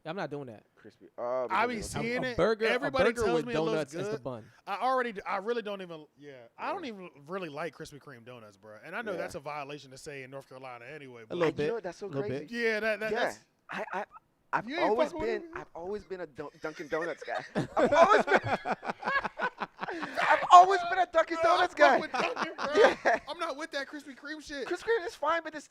I'm not doing that. Crispy. I be seeing it. Everybody tells with me donuts it looks good. as the bun. I really don't even. Yeah, I don't even really like Krispy Kreme donuts, bro. And I know that's a violation to say in North Carolina anyway. But a little bit. You know, that's so crazy. Yeah, that's. I've always been a Dunkin' Donuts guy. I've always been a Dunkin' Donuts guy. I'm not with that Krispy Kreme shit. Krispy Kreme is fine, but it's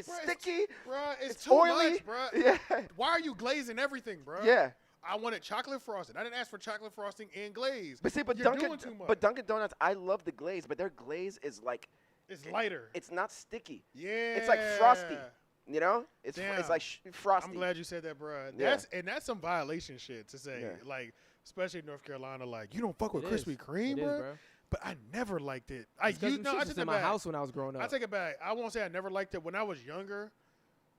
sticky. Bro, it's too oily. Much, bro. Yeah. Why are you glazing everything, bro? Yeah. I wanted chocolate frosting. I didn't ask for chocolate frosting and glaze. But see, Dunkin' Donuts, I love the glaze, but their glaze is like it's lighter. It's not sticky. Yeah. It's like frosty. You know, it's like frosty. I'm glad you said that, bro. That's some violation shit to say, like, especially in North Carolina. Like, you don't fuck with Krispy Kreme, bro. But I never liked it. I took it in my house when I was growing up. I take it back. I won't say I never liked it when I was younger,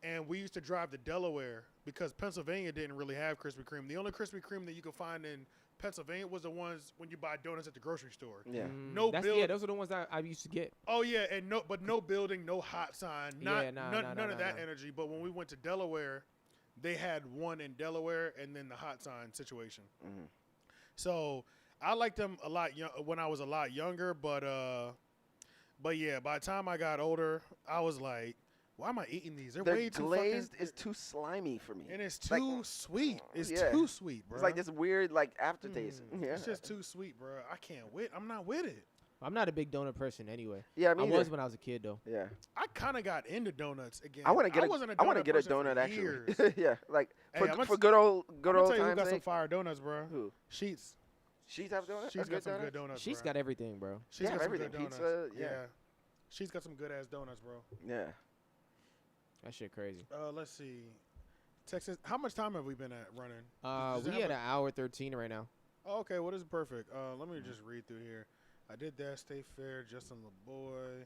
and we used to drive to Delaware because Pennsylvania didn't really have Krispy Kreme. The only Krispy Kreme that you could find in Pennsylvania was the ones when you buy donuts at the grocery store. Yeah. Those are the ones that I used to get. Oh yeah, and no building, no hot sign, none of that energy. But when we went to Delaware, they had one in Delaware and then the hot sign situation. Mm-hmm. So I liked them a lot when I was a lot younger, but yeah, by the time I got older, I was like, why am I eating these? They're way too glazed is too slimy for me. And it's too sweet. It's too sweet, bro. It's like this weird aftertaste. It's just too sweet, bro. I can't wait. I'm not with it. I'm not a big donut person anyway. Yeah, I was when I was a kid though. Yeah. I kind of got into donuts again. I want to get a donut actually. Yeah, like for good old times. Who got some fire donuts, bro? Who? Sheets. Sheets have donuts. She's got some good donuts. She's got everything, bro. She's got everything. Some good donuts. Pizza. Yeah. She's got some good ass donuts, bro. Yeah. That shit crazy. Let's see. Texas, how much time have we been at running? We at an hour 13 right now. Oh, okay, well, this is perfect. Let me just read through here. I did that. State Fair, Justin LeBoy.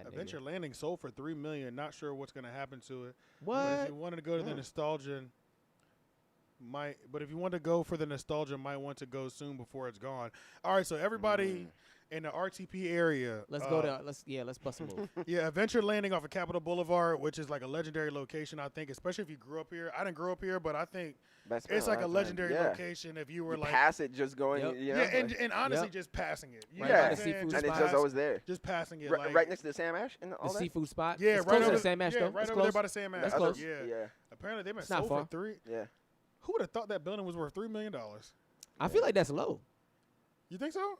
Adventure Landing sold for $3 million. Not sure what's gonna happen to it. What? But if you wanted to go to the nostalgia, but if you want to go for the nostalgia, might want to go soon before it's gone. All right, so everybody in the RTP area. Let's bust a move. Yeah, Adventure Landing off of Capitol Boulevard, which is like a legendary location, I think, especially if you grew up here. I didn't grow up here, but I think it's like a legendary location if you were like pass it just going. And honestly, just passing it. And it's just always there. Just passing it, right next to the Sam Ash and all the that seafood spot. Yeah, it's right over the Sam Ash. Yeah, right over there by the Sam Ash. That's close. Yeah. Apparently they've been it's not sold far. for $3. Yeah. Who would have thought that building was worth $3 million? I feel like that's low. You think so?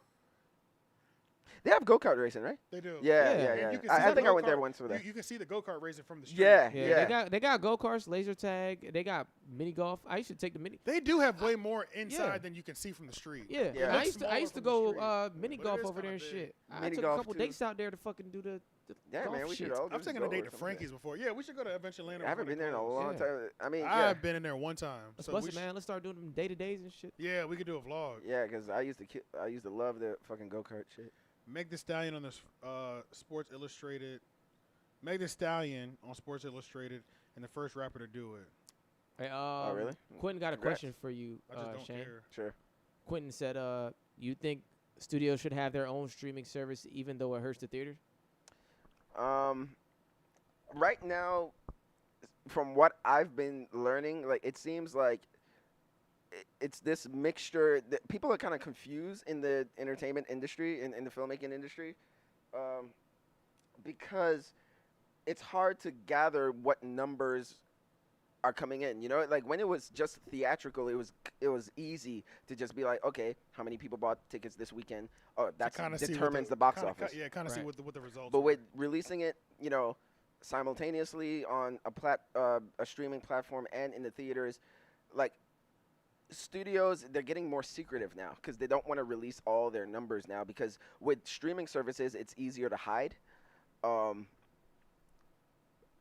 They have go-kart racing, right? They do. Yeah. I think I went there once for that. You can see the go-kart racing from the street. Yeah. They got go-karts, laser tag. They got mini golf. I used to take the mini. They do have way more inside than you can see from the street. Yeah. I used to go mini golf over there and shit. I took a couple dates out there to fucking do the golf man, we shit. should all I've taken a date to Frankie's before. Yeah, we should go to Adventure Landing. I haven't been there in a long time. I mean, I've been in there one time. Let's bust it, man. Let's start doing them day-to-days and shit. Yeah, we could do a vlog. Yeah, because I used to love the fucking go-kart shit. Meg Thee Stallion on the Sports Illustrated. Meg Thee Stallion on Sports Illustrated and the first rapper to do it. Hey, really? Quentin got a question for you, I just don't Shane. care. Sure. Quentin said, you think studios should have their own streaming service even though it hurts the theaters? Right now, from what I've been learning, like it seems like it's this mixture that people are kind of confused in the entertainment industry and in the filmmaking industry, because it's hard to gather what numbers are coming in. You know, like when it was just theatrical, it was easy to just be like, okay, how many people bought tickets this weekend? Oh, that determines the box office. Yeah, kind of see what the results. But with releasing it, you know, simultaneously on a streaming platform and in the theaters, like. Studios, they're getting more secretive now because they don't want to release all their numbers now because with streaming services, it's easier to hide.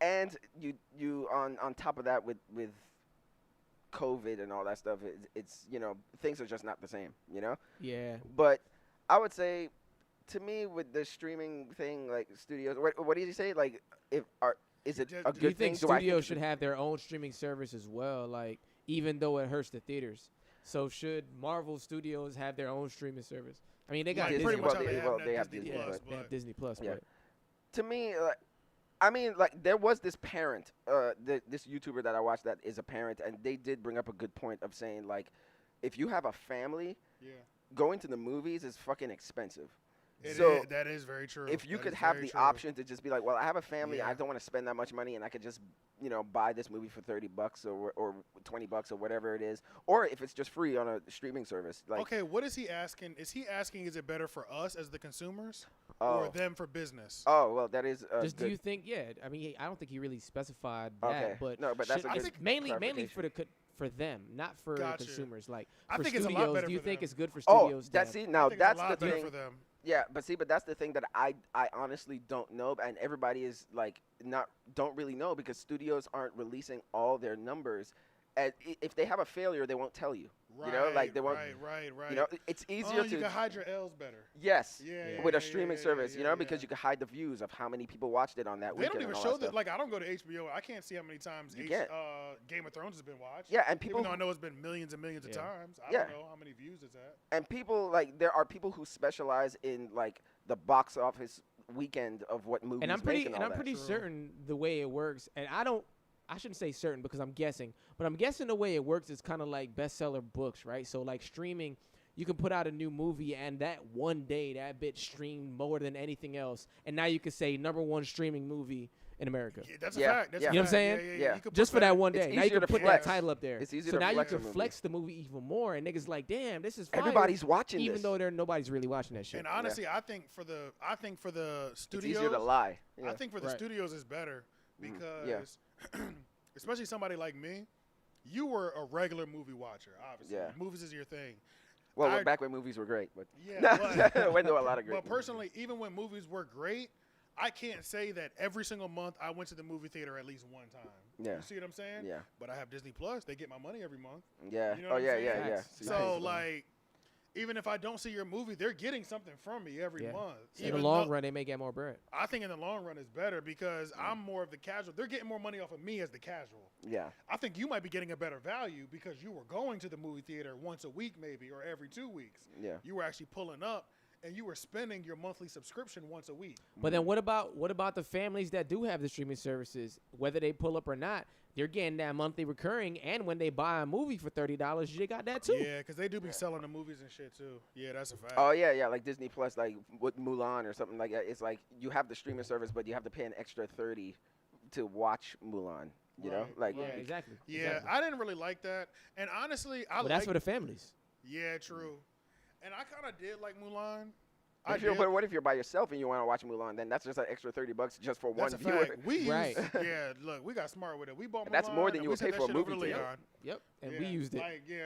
And you on top of that with COVID and all that stuff, it's you know, things are just not the same, you know? Yeah. But I would say, to me, with the streaming thing, like studios, what did you say? Like, is it a good thing? Do you think studios should have their own streaming service as well? Like, even though it hurts the theaters. So should Marvel Studios have their own streaming service? I mean, they got Disney. Pretty much they have Disney Plus. They have Disney Plus. Yeah. To me, I mean, like there was this parent, this YouTuber that I watched that is a parent, and they did bring up a good point of saying like, if you have a family, going to the movies is fucking expensive. That is very true. If you could have the option to just be like, well, I have a family, I don't want to spend that much money, and I could just, you know, buy this movie for $30 or $20 or whatever it is, or if it's just free on a streaming service. Like, okay, what is he asking? Is he asking, is it better for us as the consumers or them for business? Oh, well, that is. Just do you think? Yeah, I mean, I don't think he really specified that. Okay. But no, but that's a good mainly for them, not for consumers. Like I for think studios, it's a lot better do you for think them. it's good for studios? Oh, that's the thing. For them. Yeah, but that's the thing that I honestly don't know, and everybody is like don't really know because studios aren't releasing all their numbers, and if they have a failure, they won't tell you. Right, you know, like they won't. Right. You know, it's easier to. You can hide your L's better. Yes. Yeah. With a streaming service, you know, because you can hide the views of how many people watched it on that weekend. They don't even show that. Like I don't go to HBO. I can't see how many times Game of Thrones has been watched. Yeah, and people. Even though I know it's been millions and millions of times, I don't know how many views it's at. And people there are people who specialize in like the box office weekend of what movies. And I'm pretty True. certain the way it works, and I shouldn't say certain because I'm guessing, but I'm guessing the way it works is kind of like bestseller books, right? So like streaming, you can put out a new movie and that one day that bitch streamed more than anything else, and now you can say #1 streaming movie in America. Yeah, that's a fact. You know what I'm saying? Yeah. Just for that one day. Now you can put that title up there. It's easier so to now flex you can flex the movie even more, and niggas like, damn, this is fire. Everybody's watching even this. though nobody's really watching that shit. And honestly, I think for the studios, it's easier to lie. I think for the studios is better because, especially somebody like me, you were a regular movie watcher. Obviously, movies is your thing. Well, back when movies were great, but went to a lot of great. But personally, even when movies were great, I can't say that every single month I went to the movie theater at least one time. Yeah. You see what I'm saying? Yeah. But I have Disney Plus. They get my money every month. Yeah. You know what I'm saying? Yeah. So like, even if I don't see your movie, they're getting something from me every month. In the long run, they may get more bread. I think in the long run it's better because I'm more of the casual. They're getting more money off of me as the casual. Yeah. I think you might be getting a better value because you were going to the movie theater once a week maybe or every 2 weeks. Yeah. You were actually pulling up and you were spending your monthly subscription once a week. But then what about the families that do have the streaming services, whether they pull up or not? They're getting that monthly recurring, and when they buy a movie for $30, you got that too. Yeah, because they do be selling the movies and shit too. Yeah, that's a fact. Oh yeah, like Disney Plus, like with Mulan or something like that. It's like you have the streaming service, but you have to pay an extra $30 to watch Mulan. You know, like exactly. Yeah, exactly. I didn't really like that, and honestly, that's for the families. Yeah, true. And I kind of did like Mulan. But what if you're by yourself and you want to watch Mulan? Then that's just an extra $30 just for one viewer. Yeah, look, we got smart with it. We bought Mulan. That's more than you would pay for a movie theater. Yep, and we used it.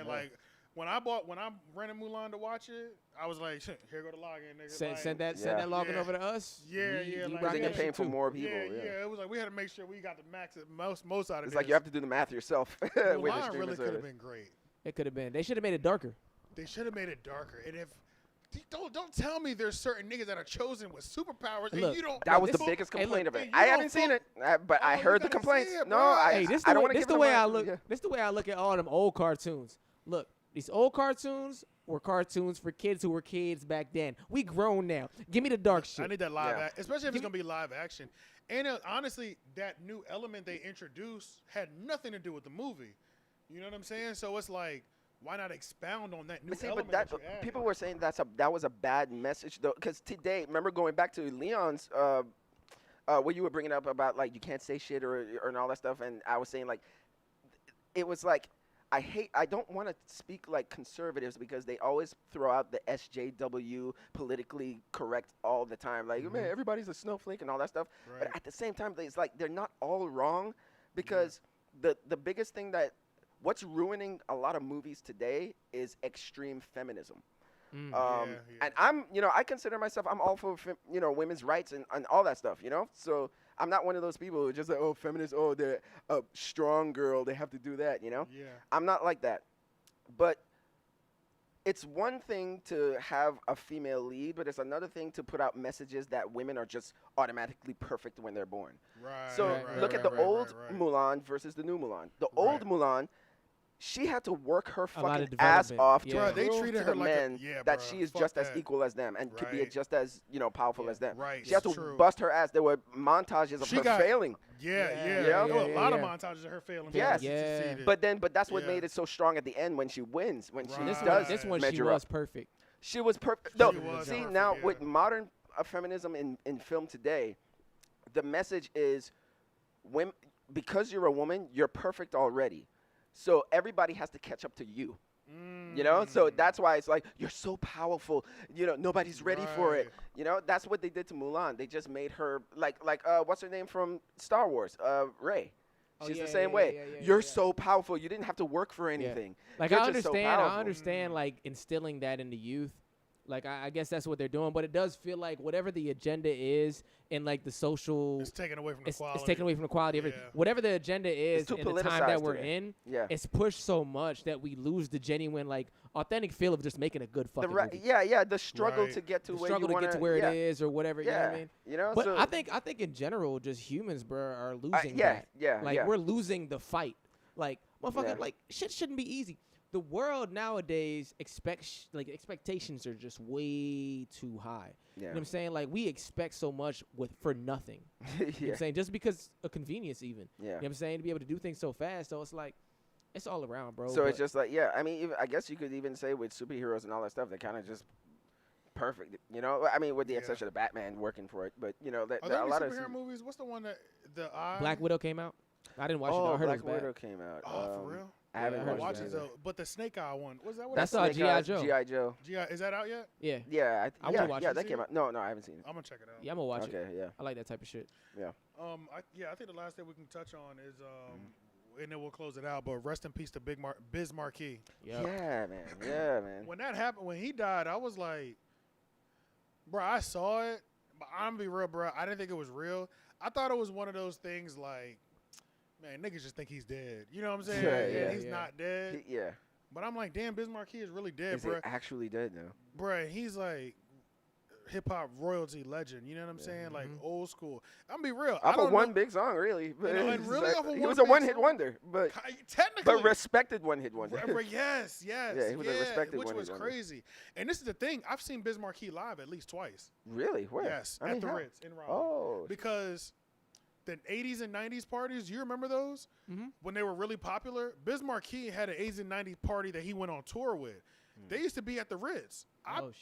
Like when I rented Mulan to watch it, I was like, here go the login, nigga. Send that login over to us. Yeah. Because then you're paying for more people. Yeah. It was like we had to make sure we got the most out of it. It's like you have to do the math yourself. Mulan really could have been great. It could have been. They should have made it darker. They should have made it darker. And if don't tell me there's certain niggas that are chosen with superpowers and you don't. That was the biggest complaint of it. I haven't seen it, but I heard the complaints. I don't want to give the way I look. This is the way I look at all them old cartoons. Look, these old cartoons were cartoons for kids who were kids back then. We grown now. Give me the dark shit. I need that live action, especially if it's gonna be live action. And honestly, that new element they introduced had nothing to do with the movie. You know what I'm saying? So it's like, why not expound on that new element that you added? People were saying that was a bad message, though, because today, remember going back to Leon's, what you were bringing up about, like, you can't say shit or all that stuff, and I was saying, like, it was like, I don't want to speak like conservatives because they always throw out the SJW politically correct all the time. Like, man, everybody's a snowflake and all that stuff. Right. But at the same time, it's like they're not all wrong because the biggest thing what's ruining a lot of movies today is extreme feminism. And I'm, I consider myself, I'm all for, women's rights and all that stuff, So I'm not one of those people who just like, oh, feminists, oh, they're a strong girl, they have to do that, Yeah. I'm not like that. But it's one thing to have a female lead, but it's another thing to put out messages that women are just automatically perfect when they're born. Right. So look at the old Mulan versus the new Mulan. The old Mulan, she had to work her fucking ass off to prove to the men that she is just as equal as them and could be just as powerful as them. Right. She had to bust her ass. There were montages of her failing. A lot of montages of her failing. Yes. But that's what made it so strong at the end when she wins. When she does this one, she was perfect. She was perfect. No, see now with modern feminism in film today, the message is, women, because you're a woman, you're perfect already. So everybody has to catch up to you, So that's why it's like, you're so powerful, nobody's ready for it. That's what they did to Mulan. They just made her like what's her name from Star Wars? Rey. She's the same way. You're so powerful. You didn't have to work for anything. Like I understand like instilling that in the youth. Like, I guess that's what they're doing. But it does feel like whatever the agenda is in, like, the social... It's taken away from the quality. It's taken away from the quality of it. Whatever the agenda is in the time that we're in, it's pushed so much that we lose the genuine, like, authentic feel of just making a good fucking movie. The struggle to get to where you want to... struggle to get to where it is or whatever, you know what I mean? But so I think in general, just humans, bro, are losing that. Like, we're losing the fight. Like, motherfucker, like, shit shouldn't be easy. The world nowadays expectations are just way too high. You know what I'm saying? Like, we expect so much for nothing. You know what I'm saying? Just because of convenience even. You know what I'm saying? To be able to do things so fast. So it's like, it's all around, bro. So it's just like, I mean, I guess you could even say with superheroes and all that stuff, they're kind of just perfect. I mean, with the exception of Batman working for it. But, are there a lot of superhero movies? What's the one that Black Widow came out? I didn't watch it. I heard Black it was Widow bad. came out. Oh, for real? I haven't watched it. But the Snake Eye one, was that what? That's G.I. Joe. G.I. Joe. Is that out yet? Yeah. Yeah. I want to watch it. Yeah, that came out. No, I haven't seen it. I'm gonna check it out. Yeah, I'm gonna watch it. Okay, yeah. I like that type of shit. Yeah. I think the last thing we can touch on is and then we'll close it out. But rest in peace to Biz Markie. Yep. Yeah, man. When that happened, when he died, I was like, bro, I saw it, but I'm gonna be real, bro. I didn't think it was real. I thought it was one of those things like, man, niggas just think he's dead. You know what I'm saying? He's not dead. But I'm like, damn, Biz Markie is really dead, Is bro. he actually dead now? Bro, he's like hip hop royalty legend. You know what I'm saying? Like old school. I'm be real. Off of one big song, really. But and really off of he was a one-hit wonder, but technically, but respected one-hit wonder. Yes. Yeah, he was a respected which one-hit was wonder. crazy. And this is the thing. I've seen Biz Markie live at least twice. Really? Where? Yes, at the Ritz in Raleigh. Oh. Because the 80s and 90s parties, you remember those? When they were really popular? Biz Markie had an 80s and 90s party that he went on tour with. They used to be at the Ritz.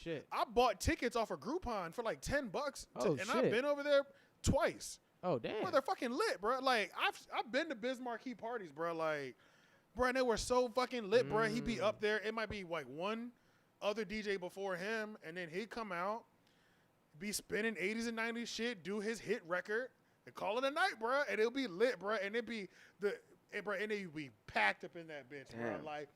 Shit. I bought tickets off of Groupon for like $10. And I've been over there twice. Oh, damn. Bro, they're fucking lit, bro. Like, I've been to Biz Markie parties, bro. Like, bro, and they were so fucking lit, bro. He'd be up there. It might be like one other DJ before him, and then he'd come out, be spinning 80s and 90s shit, do his hit record, and call it a night, bro. And it'll be lit, bro. And it'd be and they'd be packed up in that bitch, bro. Like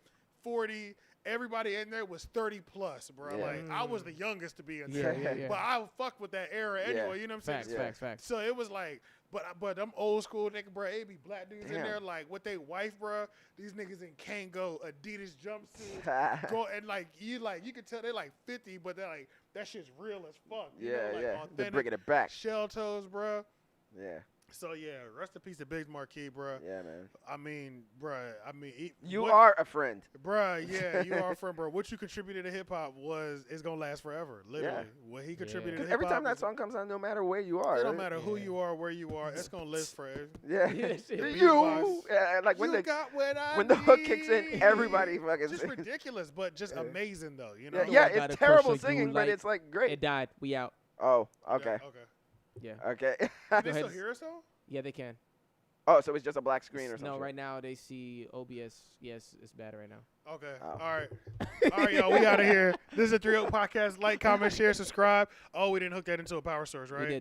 40. Everybody in there was 30 plus, bro. Yeah. Like I was the youngest to be in there, but I fucked with that era anyway. You know what I'm saying? Facts. So it was like, but them old school nigga, bro. It be black dudes in there like with they wife, bro. These niggas in Kango Adidas jumpsuits, go and like you can tell they're like 50, but they're like that shit's real as fuck. You know, like They're bringing it back. Shell toes, bro. Yeah. So yeah, rest in peace to Biz Markie, bro. Yeah, man. I mean, bro. You are a friend, bro. Yeah, you are a friend, bro. What you contributed to hip hop is gonna last forever. Literally, what he contributed to hip hop. Every time that song comes out, no matter where you are, it don't matter who you are, where you are, it's gonna live forever. Yeah, like when the hook kicks in, everybody fucking. Just ridiculous, but just amazing though. You know? It's terrible singing, but it's like great. It died. We out. Oh, okay. Yeah. Okay. Can they still hear us though? Yeah, they can. Oh, so it's just a black screen or something? No, right now they see OBS. Yes, it's bad right now. Okay. All right, y'all. We out of here. This is a 3 Oak Podcast. Like, comment, share, subscribe. Oh, we didn't hook that into a power source, right? We did.